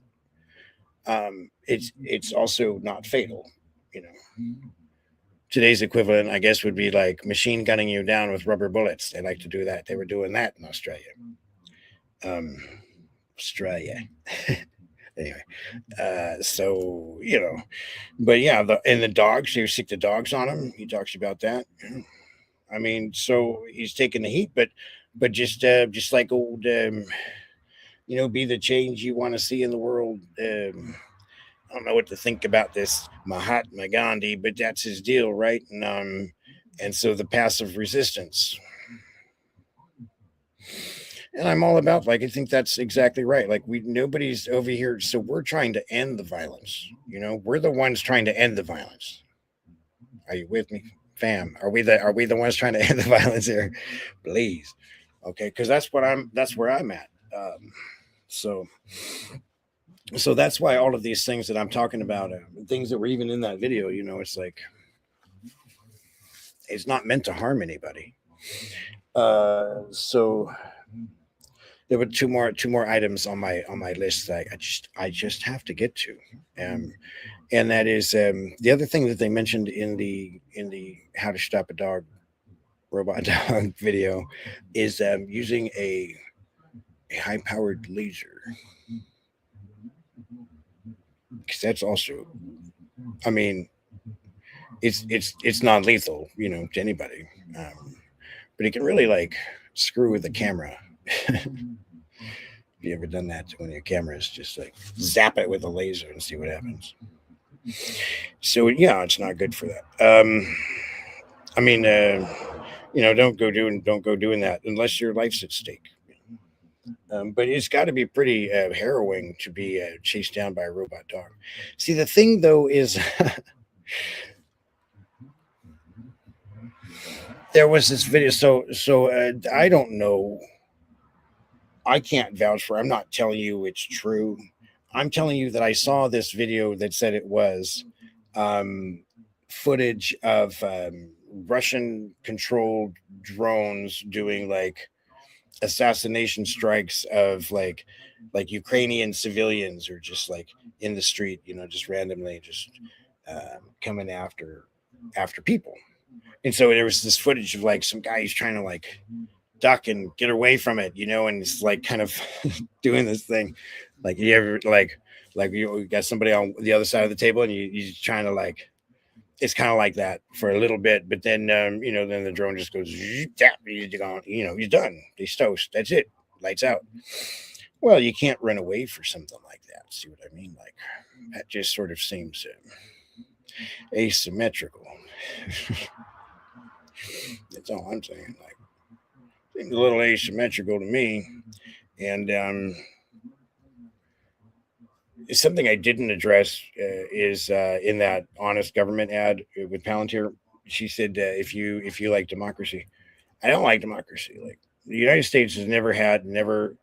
It's also not fatal. Today's equivalent, I guess, would be like machine gunning you down with rubber bullets. They like to do that. They were doing that in Australia. Anyway, but yeah, the dogs, they sick the dogs on him. He talks about that. I mean, so he's taking the heat, but just like old, be the change you want to see in the world. I don't know what to think about this Mahatma Gandhi, but that's his deal, right? And so the passive resistance. And I'm all about, I think that's exactly right. Nobody's over here. So we're trying to end the violence. We're the ones trying to end the violence. Are you with me, fam? Are we the ones trying to end the violence here? Please. Okay. Cause that's where I'm at. So that's why all of these things that I'm talking about, things that were even in that video, it's it's not meant to harm anybody. So there were two more items on my list that I just have to get to, and that is the other thing that they mentioned in the How to Stop a Dog Robot Dog video is using a high powered laser, because that's also, I mean, it's non lethal, to anybody, but it can really like screw with the camera. Have you ever done that to one of your cameras? Just like zap it with a laser and see what happens. So yeah, it's not good for that. I mean, don't go doing that unless your life's at stake. But it's got to be pretty harrowing to be chased down by a robot dog. See, the thing though is, there was this video. So I don't know. I can't vouch for. I'm not telling you it's true. I'm telling you that I saw this video that said it was footage of Russian-controlled drones doing like assassination strikes of like Ukrainian civilians, or just like in the street, just randomly just coming after people. And so there was this footage of like some guy who's trying to like duck and get away from it, and it's like kind of doing this thing. Like you ever like you got somebody on the other side of the table and you're trying to like, it's kind of like that for a little bit, but then then the drone just goes tap, he's gone, he's done. He's toast. That's it. Lights out. Well, you can't run away for something like that. See what I mean? Like that just sort of seems asymmetrical. That's all I'm saying. Like, seems a little asymmetrical to me. And it's something I didn't address is in that Honest Government ad with Palantir. She said, if you like democracy, I don't like democracy. Like the United States has never had a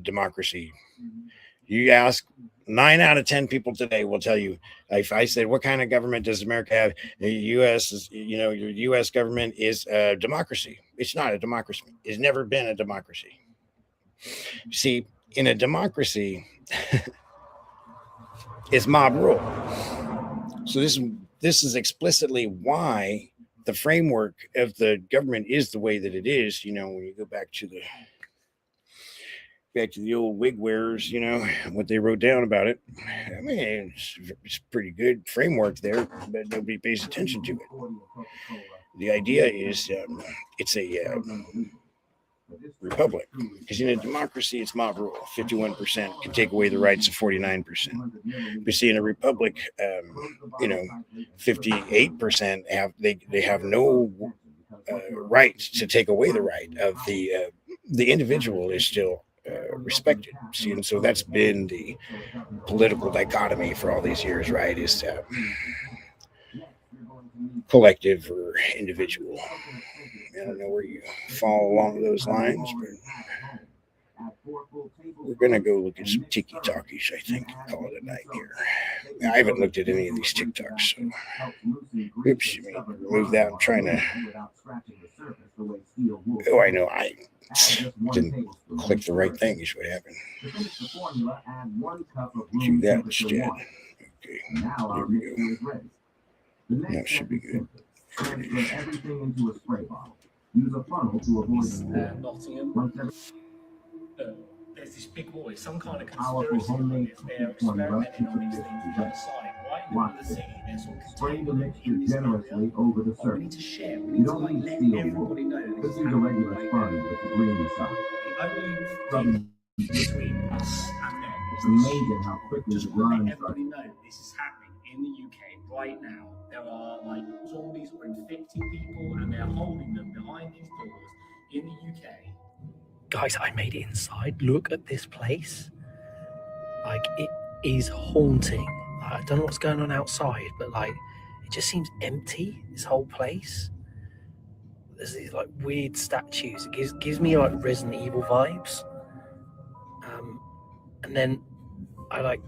democracy. You ask 9 out of 10 people today will tell you, if I said, what kind of government does America have? The U.S. is, your U.S. government is a democracy. It's not a democracy. It's never been a democracy. See, in a democracy, it's mob rule. So this is explicitly why the framework of the government is the way that it is. When you go back to the old wig wearers, what they wrote down about it. I mean, it's pretty good framework there, but nobody pays attention to it. The idea is it's a republic, because in a democracy, it's mob rule. 51% can take away the rights of 49%. But see, in a republic, 58% have no rights to take away the right of the individual is still respected. See, and so that's been the political dichotomy for all these years, right? Is collective or individual. I don't know where you fall along those lines, but we're gonna go look at some tiki talkies, I think, and call it a night here. I haven't looked at any of these TikToks, so oops, you mean remove that. I'm trying to. Oh, I know. I didn't click the right thing. Is what happened. Do that instead. Okay, there we go. That should be good. Everything into a spray bottle. Use a funnel to avoid Nottingham. There's this big war, it's some kind of conspiracy. They're experimenting on these things outside, right in the middle of the city. There's all spray the mixture generously over the we surface. need to share. We You need to don't like need let steel everybody wool. know This is a regular sponge with the green side. the only thing between us and them It's is amazing how quickly just the want to lines let start. everybody know this is happening in the UK right now. There are like zombies who are infecting people and they're holding them behind these doors in the UK. Guys, I made it inside. Look at this place. Like, it is haunting. I don't know what's going on outside, but like, it just seems empty, this whole place. There's these like weird statues. It gives me like Resident Evil vibes. And then I like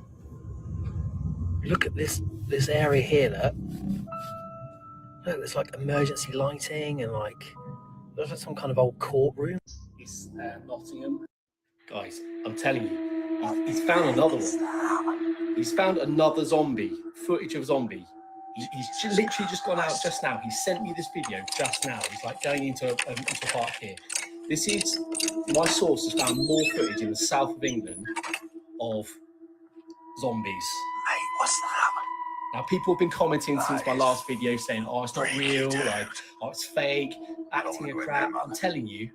look at this area here. Look, there's like emergency lighting and like Looks like some kind of old courtroom. It's Nottingham. Guys, I'm telling you, he's found another one. He's found another zombie, footage of a zombie. He's literally just gone out just now. He sent me this video just now. He's like going into a park here. This is, my source has found more footage in the south of England of zombies. Mate, what's that? Now, people have been commenting since my last video saying, oh, it's not real, like, oh, it's fake, acting a crap. I'm telling you,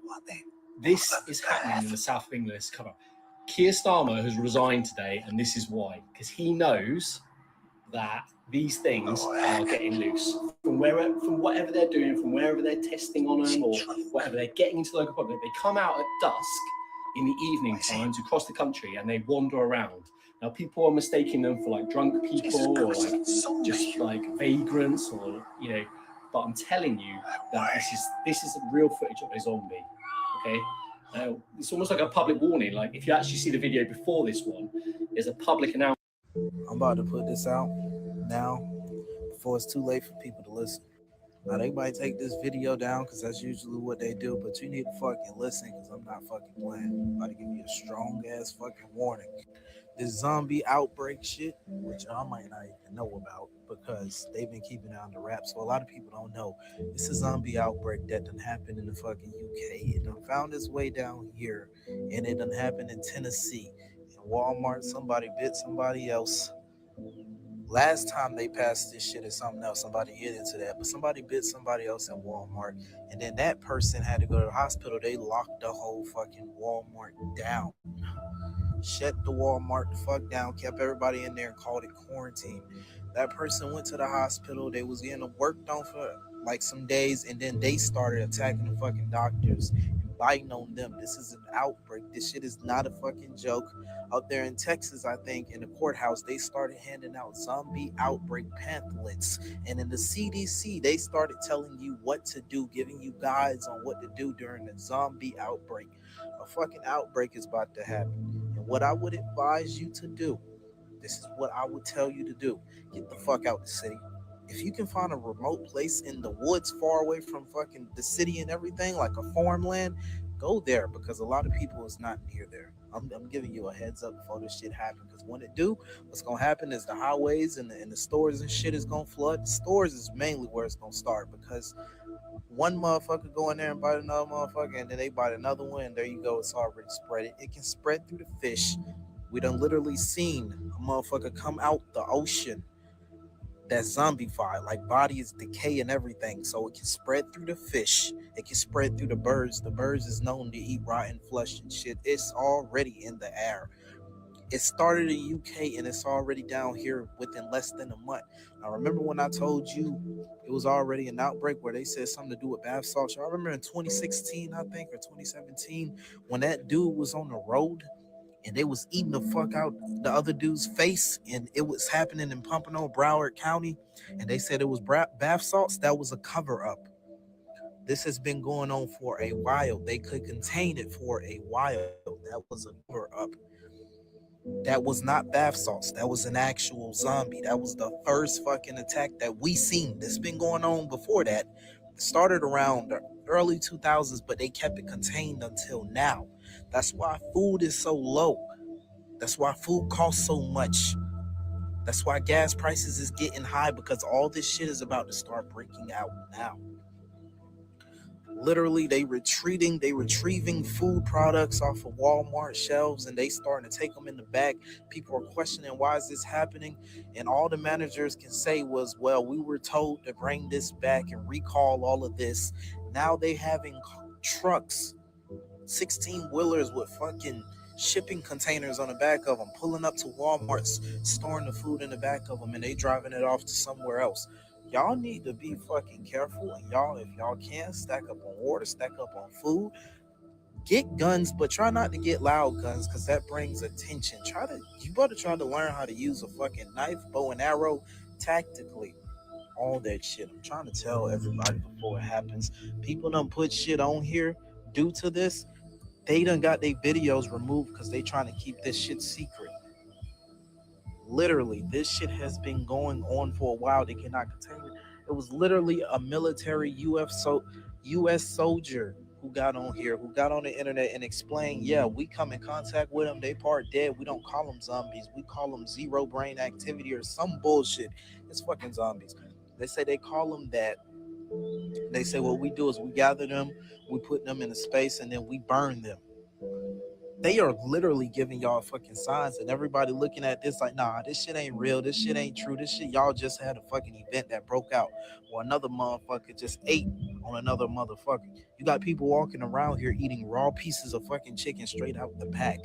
this is happening in the south of England. This cover. Keir Starmer has resigned today, and this is why. Because he knows that these things are getting loose. From whatever they're doing, from wherever they're testing on them, or whatever, they're getting into the local public. They come out at dusk in the evening times across the country, and they wander around. Now, people are mistaking them for like drunk people or like just like vagrants, or you know. But I'm telling you that this is real footage of a zombie. Okay, it's almost like a public warning. Like if you actually see the video before this one, there's a public announcement. I'm about to put this out now before it's too late for people to listen. Now, they might take this video down because that's usually what they do, but you need to fucking listen because I'm not fucking playing. I'm about to give you a strong ass fucking warning. This zombie outbreak shit, which I might not even know about because they've been keeping it under wraps, so a lot of people don't know. It's a zombie outbreak that done happened in the fucking UK. It done found its way down here, and it done happened in Tennessee. In Walmart, somebody bit somebody else. Last time they passed this shit is something else. Somebody hit into that, but somebody bit somebody else in Walmart, and then that person had to go to the hospital. They locked the whole fucking Walmart down. Shut the Walmart the fuck down, kept everybody in there and called it quarantine. That person went to the hospital. They was getting worked on for like some days, and then they started attacking the fucking doctors and biting on them. This is an outbreak. This shit is not a fucking joke. Out there in Texas, I think, in the courthouse, they started handing out zombie outbreak pamphlets. And in the CDC, they started telling you what to do, giving you guides on what to do during the zombie outbreak. A fucking outbreak is about to happen. And what I would advise you to do, this is what I would tell you to do. Get the fuck out the city. If you can find a remote place in the woods far away from fucking the city and everything, like a farmland, go there, because a lot of people is not near there. I'm giving you a heads up before this shit happens, because when it do, what's gonna happen is the highways and the stores and shit is gonna flood. The stores is mainly where it's gonna start, because one motherfucker go in there and bite another motherfucker, and then they bite another one, and there you go, it's already spread. It can spread through the fish. We done literally seen a motherfucker come out the ocean that's zombified, like bodies decay and everything, so it can spread through the fish. It can spread through the birds. The birds is known to eat rotten flesh and shit. It's already in the air. It started in UK and it's already down here within less than a month. Now, remember when I told you it was already an outbreak where they said something to do with bath salts? Y'all remember in 2016, I think, or 2017, when that dude was on the road and they was eating the fuck out the other dude's face, and it was happening in Pompano, Broward County, and they said it was bath salts? That was a cover-up. This has been going on for a while. They could contain it for a while. That was a cover-up. That was not bath salts. That was an actual zombie. That was the first fucking attack that we seen. This been going on before that. It started around the early 2000s, but they kept it contained until now. That's why food is so low. That's why food costs so much. That's why gas prices is getting high, because all this shit is about to start breaking out now. Literally, they retrieving food products off of Walmart shelves, and they starting to take them in the back. People are questioning, why is this happening? And all the managers can say was, well, we were told to bring this back and recall all of this. Now they having trucks, 16-wheelers with fucking shipping containers on the back of them, pulling up to Walmart's, storing the food in the back of them, and they driving it off to somewhere else. Y'all need to be fucking careful, and y'all, if y'all can, stack up on water, stack up on food, get guns, but try not to get loud guns, because that brings attention. You better try to learn how to use a fucking knife, bow and arrow tactically. All that shit. I'm trying to tell everybody before it happens. People done put shit on here due to this. They done got their videos removed because they trying to keep this shit secret. Literally, this shit has been going on for a while. They cannot contain it. It was literally a military U.S. soldier who got on here, who got on the internet and explained, yeah, we come in contact with them, they part dead. We don't call them zombies. We call them zero brain activity or some bullshit. It's fucking zombies. They say they call them that. They say what we do is we gather them, we put them in a space, and then we burn them. They are literally giving y'all fucking signs, and everybody looking at this like, nah, this shit ain't real. This shit ain't true. This shit, y'all just had a fucking event that broke out, or another motherfucker just ate on another motherfucker. You got people walking around here eating raw pieces of fucking chicken straight out the pack.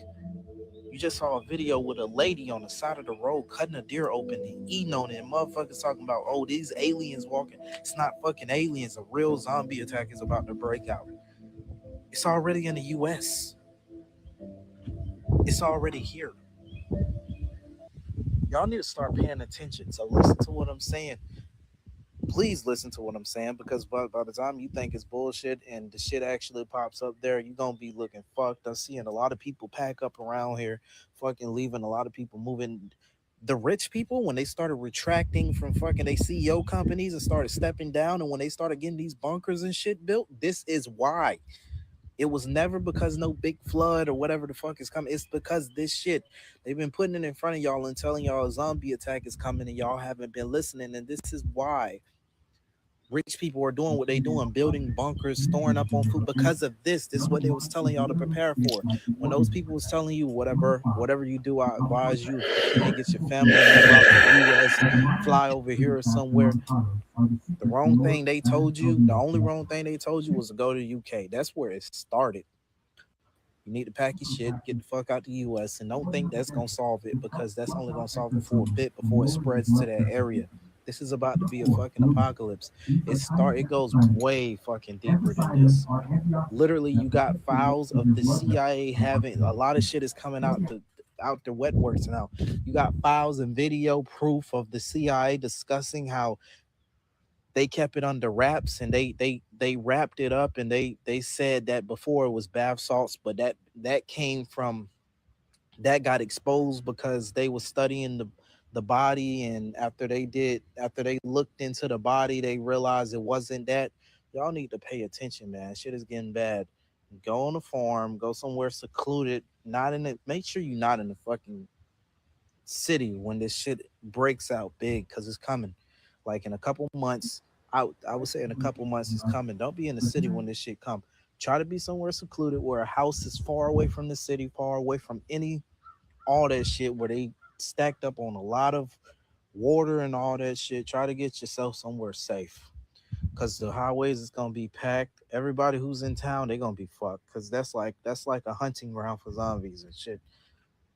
You just saw a video with a lady on the side of the road cutting a deer open and eating on it. And motherfuckers talking about, oh, these aliens walking. It's not fucking aliens. A real zombie attack is about to break out. It's already in the U.S. It's already here. Y'all need to start paying attention. So listen to what I'm saying. Please listen to what I'm saying, because by the time you think it's bullshit and the shit actually pops up there, you're going to be looking fucked. I'm seeing a lot of people pack up around here, fucking leaving, a lot of people moving. The rich people, when they started retracting from fucking they CEO companies and started stepping down, and when they started getting these bunkers and shit built, this is why. It was never because no big flood or whatever the fuck is coming. It's because this shit, they've been putting it in front of y'all and telling y'all a zombie attack is coming, and y'all haven't been listening. And this is why rich people are doing what they doing, building bunkers, storing up on food because of this. This is what they was telling y'all to prepare for. When those people was telling you whatever you do, I advise you, if you can't get your family to move out to the US, fly over here or somewhere. The wrong thing they told you, the only wrong thing they told you was to go to the UK. That's where it started. You need to pack your shit, get the fuck out the US, and don't think that's gonna solve it, because that's only gonna solve it for a bit before it spreads to that area. This is about to be a fucking apocalypse. It goes way fucking deeper than this. Literally, you got files of the CIA having a lot of shit is coming out the wet works now. You got files and video proof of the CIA discussing how they kept it under wraps, and they wrapped it up, and they said that before it was bath salts, but that came from, that got exposed because they were studying the body, and after they looked into the body, they realized it wasn't that. Y'all need to pay attention, man. Shit is getting bad. Go on a farm, go somewhere secluded, make sure you're not in the fucking city when this shit breaks out big, because it's coming. Like in a couple months, I would say in a couple months it's coming. Don't be in the city when this shit come. Try to be somewhere secluded where a house is far away from the city, far away from all that shit, where they stacked up on a lot of water and all that shit. Try to get yourself somewhere safe, because the highways is gonna be packed. Everybody who's in town, they're gonna be fucked, because that's like a hunting ground for zombies and shit.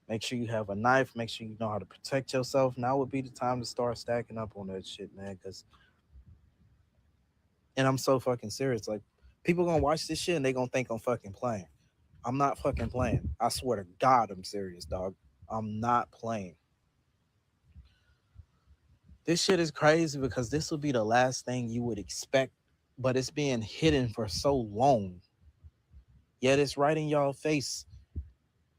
Make sure you have a knife. Make sure you know how to protect yourself. Now would be the time to start stacking up on that shit, man. And I'm so fucking serious. Like, people gonna watch this shit and they gonna think I'm fucking playing. I'm not fucking playing. I swear to God, I'm serious, dog. I'm not playing. This shit is crazy, because this will be the last thing you would expect, but it's being hidden for so long. Yet it's right in y'all face,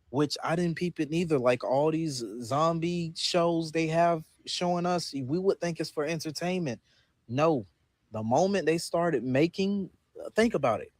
which I didn't peep it neither. Like all these zombie shows they have showing us, we would think it's for entertainment. No, the moment they started making, think about it.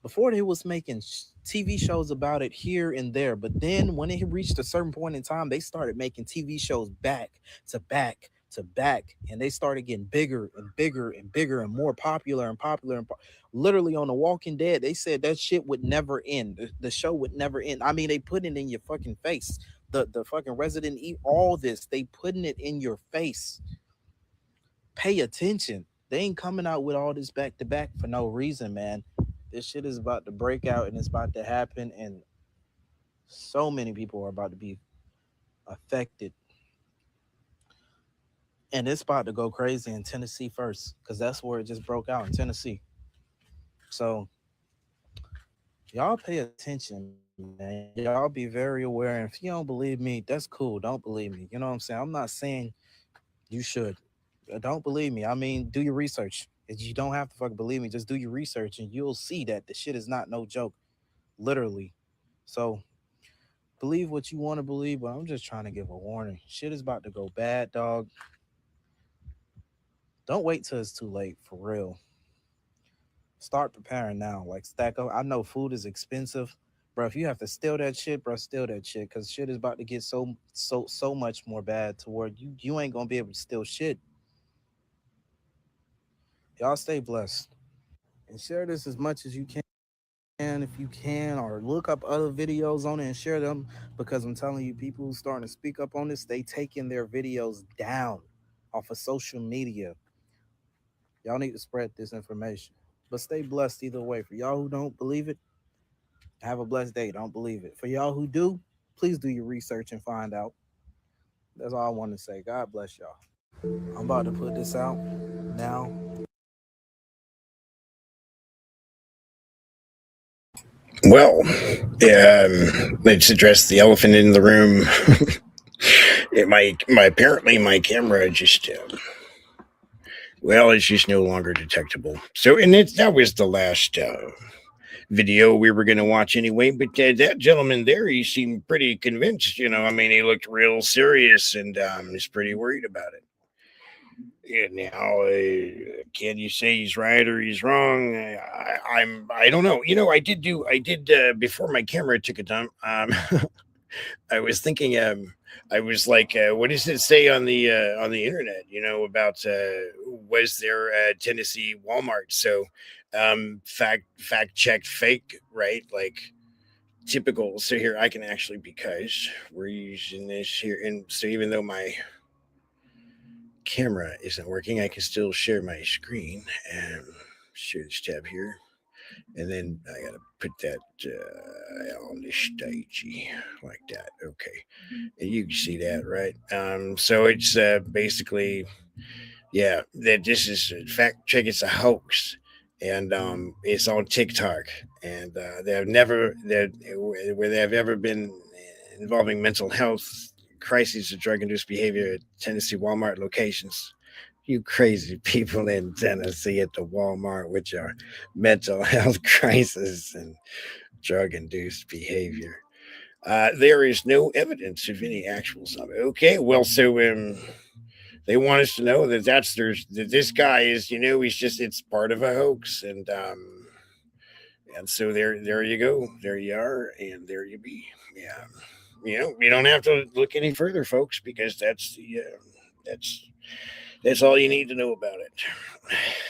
Before they was making TV shows about it here and there, but then when it reached a certain point in time, they started making TV shows back to back to back, and they started getting bigger and bigger and bigger and more popular and popular. Literally on The Walking Dead, they said that shit would never end. The show would never end. I mean, they put it in your fucking face. The fucking Resident Evil, all this, they putting it in your face. Pay attention. They ain't coming out with all this back to back for no reason, man. This shit is about to break out, and it's about to happen, and so many people are about to be affected. And it's about to go crazy in Tennessee first, because that's where it just broke out, in Tennessee. So y'all pay attention, man. Y'all be very aware. And if you don't believe me, that's cool. Don't believe me. You know what I'm saying? I'm not saying you should. Don't believe me. I mean, do your research. You don't have to fucking believe me. Just do your research, and you'll see that the shit is not no joke. Literally. So believe what you want to believe, but I'm just trying to give a warning. Shit is about to go bad, dog. Don't wait till it's too late, for real. Start preparing now. Like stack up. I know food is expensive, bro. If you have to steal that shit, bro, steal that shit, because shit is about to get so much more bad to where you ain't gonna be able to steal shit. Y'all stay blessed and share this as much as you can if you can, or look up other videos on it and share them, because I'm telling you, people who starting to speak up on this, they taking their videos down off of social media. Y'all need to spread this information. But stay blessed either way. For y'all who don't believe it, have a blessed day. Don't believe it. For y'all who do, please do your research and find out. That's all I want to say. God bless y'all. I'm about to put this out now. Well, let's address the elephant in the room. Apparently my camera just it's just no longer detectable. So, and that was the last video we were going to watch anyway. But that gentleman there, he seemed pretty convinced. I mean, he looked real serious, and he's pretty worried about it. And now, can you say he's right or he's wrong? I don't know. I did before my camera took a dump. I was thinking. I was like, what does it say on the internet? About was there a Tennessee Walmart? So, fact checked fake, right? Like typical. So here I can actually, because we're using this here, and so even though my camera isn't working, I can still share my screen and share this tab here. And then I gotta put that on the stage like that. Okay, and you can see that, right? So it's basically, yeah, that this is fact check. It's a hoax, and it's on TikTok, and they've never where they have ever been involving mental health crises or drug-induced behavior at Tennessee Walmart locations. You crazy people in Tennessee at the Walmart with your mental health crisis and drug-induced behavior. There is no evidence of any actual zombie. Okay, well, so they want us to know that that this guy is, it's part of a hoax, and so there you go, there you are, and there you be. Yeah, you don't have to look any further, folks, because that's all you need to know about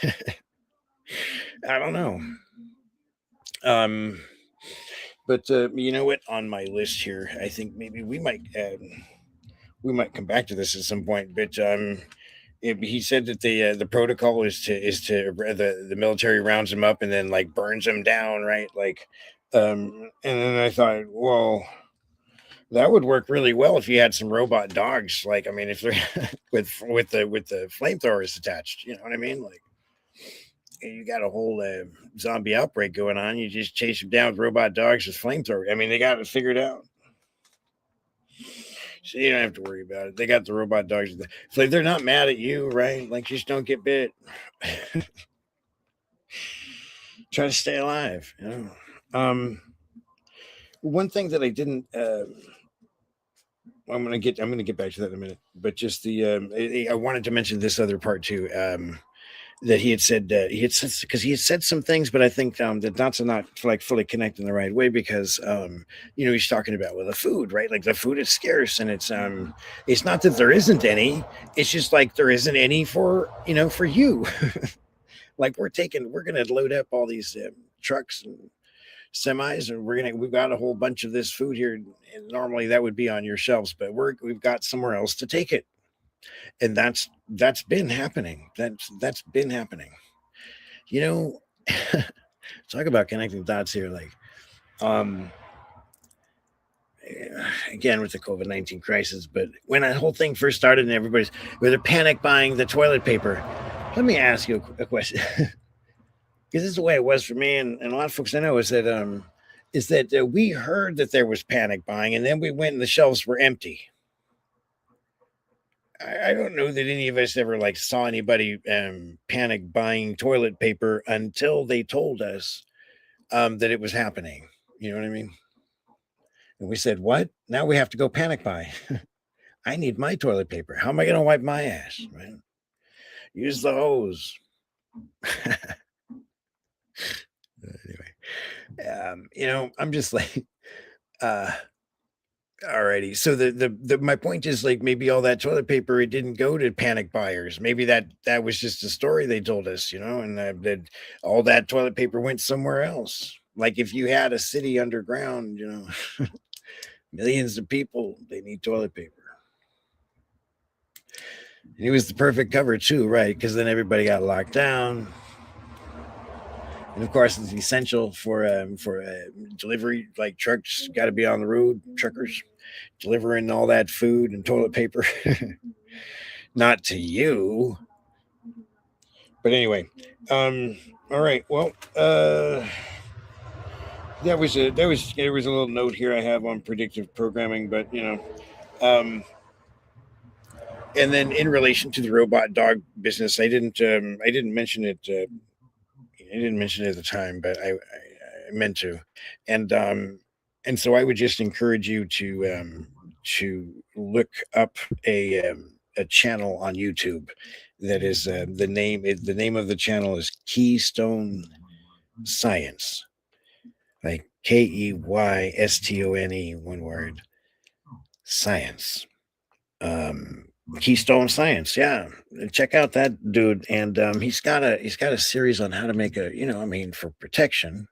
it. I don't know. But you know what? On my list here, I think maybe we might come back to this at some point. But he said that the protocol is to the military rounds him up and then like burns him down, right? Like, and then I thought, well, that would work really well if you had some robot dogs. Like, I mean, if they're with the flamethrowers attached, you know what I mean? Like, you got a whole zombie outbreak going on. You just chase them down with robot dogs with flamethrowers. I mean, they got it figured out. So you don't have to worry about it. They got the robot dogs. It's like they're not mad at you, right? Like, just don't get bit. Try to stay alive. One thing that I didn't. I'm gonna get back to that in a minute. But just I wanted to mention this other part too. That he had said because he had said some things, but I think that not like fully connecting the right way, because he's talking about the food, right? Like the food is scarce, and it's not that there isn't any, it's just like there isn't any for you. Like we're gonna load up all these trucks and semis, and we've got a whole bunch of this food here, and normally that would be on your shelves, but we've got somewhere else to take it. And that's been happening. That's been happening. Talk about connecting dots here. Like, again with the COVID-19 crisis, but when that whole thing first started and everybody's they're panic buying the toilet paper, let me ask you a question. Because this is the way it was for me, and a lot of folks I know, is that we heard that there was panic buying, and then we went and the shelves were empty. I don't know that any of us ever saw anybody panic buying toilet paper until they told us that it was happening. You know what I mean? And we said, what? Now we have to go panic buy. I need my toilet paper. How am I going to wipe my ass? Right? Use the hose. You know, I'm just like, uh, alrighty. So the my point is like maybe all that toilet paper it didn't go to panic buyers. Maybe that was just a story they told us, you know, and that all that toilet paper went somewhere else. Like if you had a city underground, you know, millions of people they need toilet paper. And it was the perfect cover too, right? Because then everybody got locked down. And of course, it's essential for delivery. Like trucks got to be on the road. Truckers delivering all that food and toilet paper, not to you. But anyway, all right. Well, there was a little note here I have on predictive programming, but you know, and then in relation to the robot dog business, I didn't mention it. I didn't mention it at the time, but I meant to, and so I would just encourage you to look up a channel on YouTube that is the name of the channel is Keystone Science, like KEYSTONE, one word, science. Keystone Science, yeah. Check out that dude, and he's got a series on how to make a for protection,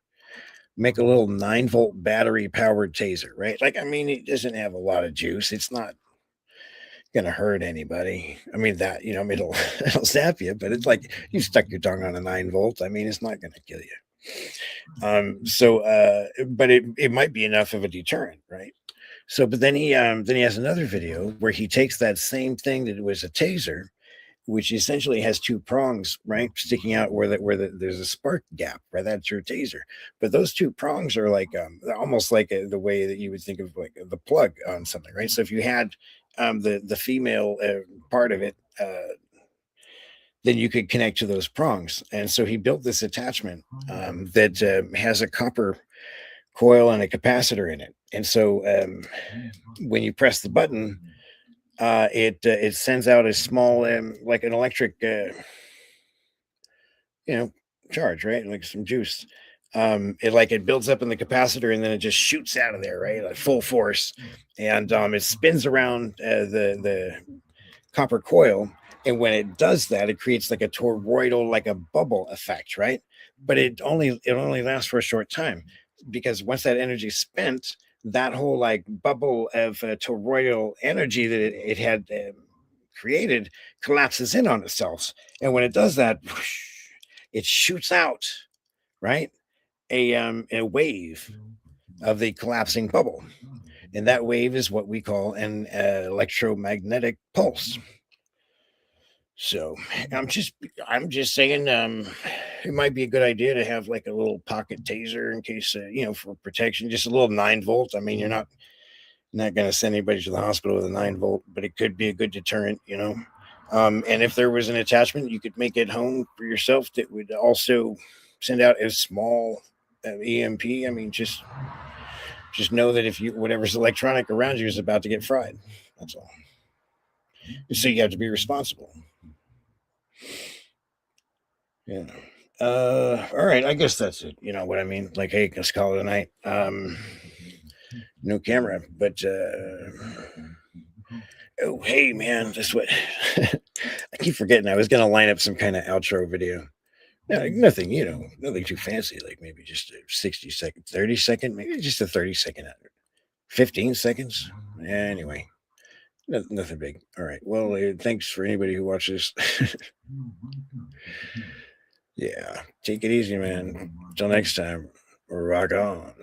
make a little 9-volt battery powered taser, right? Like it doesn't have a lot of juice. It's not gonna hurt anybody. It'll it'll zap you, but it's like you stuck your tongue on a 9-volt. It's not gonna kill you. But it might be enough of a deterrent, right? So, but then he has another video where he takes that same thing that was a taser, which essentially has 2 prongs, right, sticking out where there's a spark gap, right? That's your taser. But those 2 prongs are like almost like the way that you would think of like the plug on something, right? So if you had the female part of it, then you could connect to those prongs. And so he built this attachment that has a copper coil and a capacitor in it. And so when you press the button, it sends out a small like an electric charge, right? Like some juice. It builds up in the capacitor and then it just shoots out of there, right? Like full force. And it spins around the copper coil. And when it does that, it creates like a toroidal, like a bubble effect, right? But it only lasts for a short time, because once that energy is spent, that whole like bubble of toroidal energy that it had created collapses in on itself. And when it does that, whoosh, it shoots out, right, a wave of the collapsing bubble. And that wave is what we call an electromagnetic pulse. So I'm just saying, it might be a good idea to have like a little pocket taser in case, for protection, just a little 9-volt. You're not going to send anybody to the hospital with a 9-volt, but it could be a good deterrent, and if there was an attachment, you could make it home for yourself that would also send out a small EMP. Just know that if whatever's electronic around you is about to get fried, that's all. So you have to be responsible. Yeah. All right. I guess that's it. You know what I mean? Like, hey, let's call it a night. No camera, but oh, hey, man, that's what I keep forgetting. I was gonna line up some kind of outro video. No, nothing, nothing too fancy. Like maybe just a 60-second, 30-second, maybe just a 30-second, 15 seconds. Anyway. Nothing big. All right. Well, thanks for anybody who watches. Yeah. Take it easy, man. Until next time. Rock on.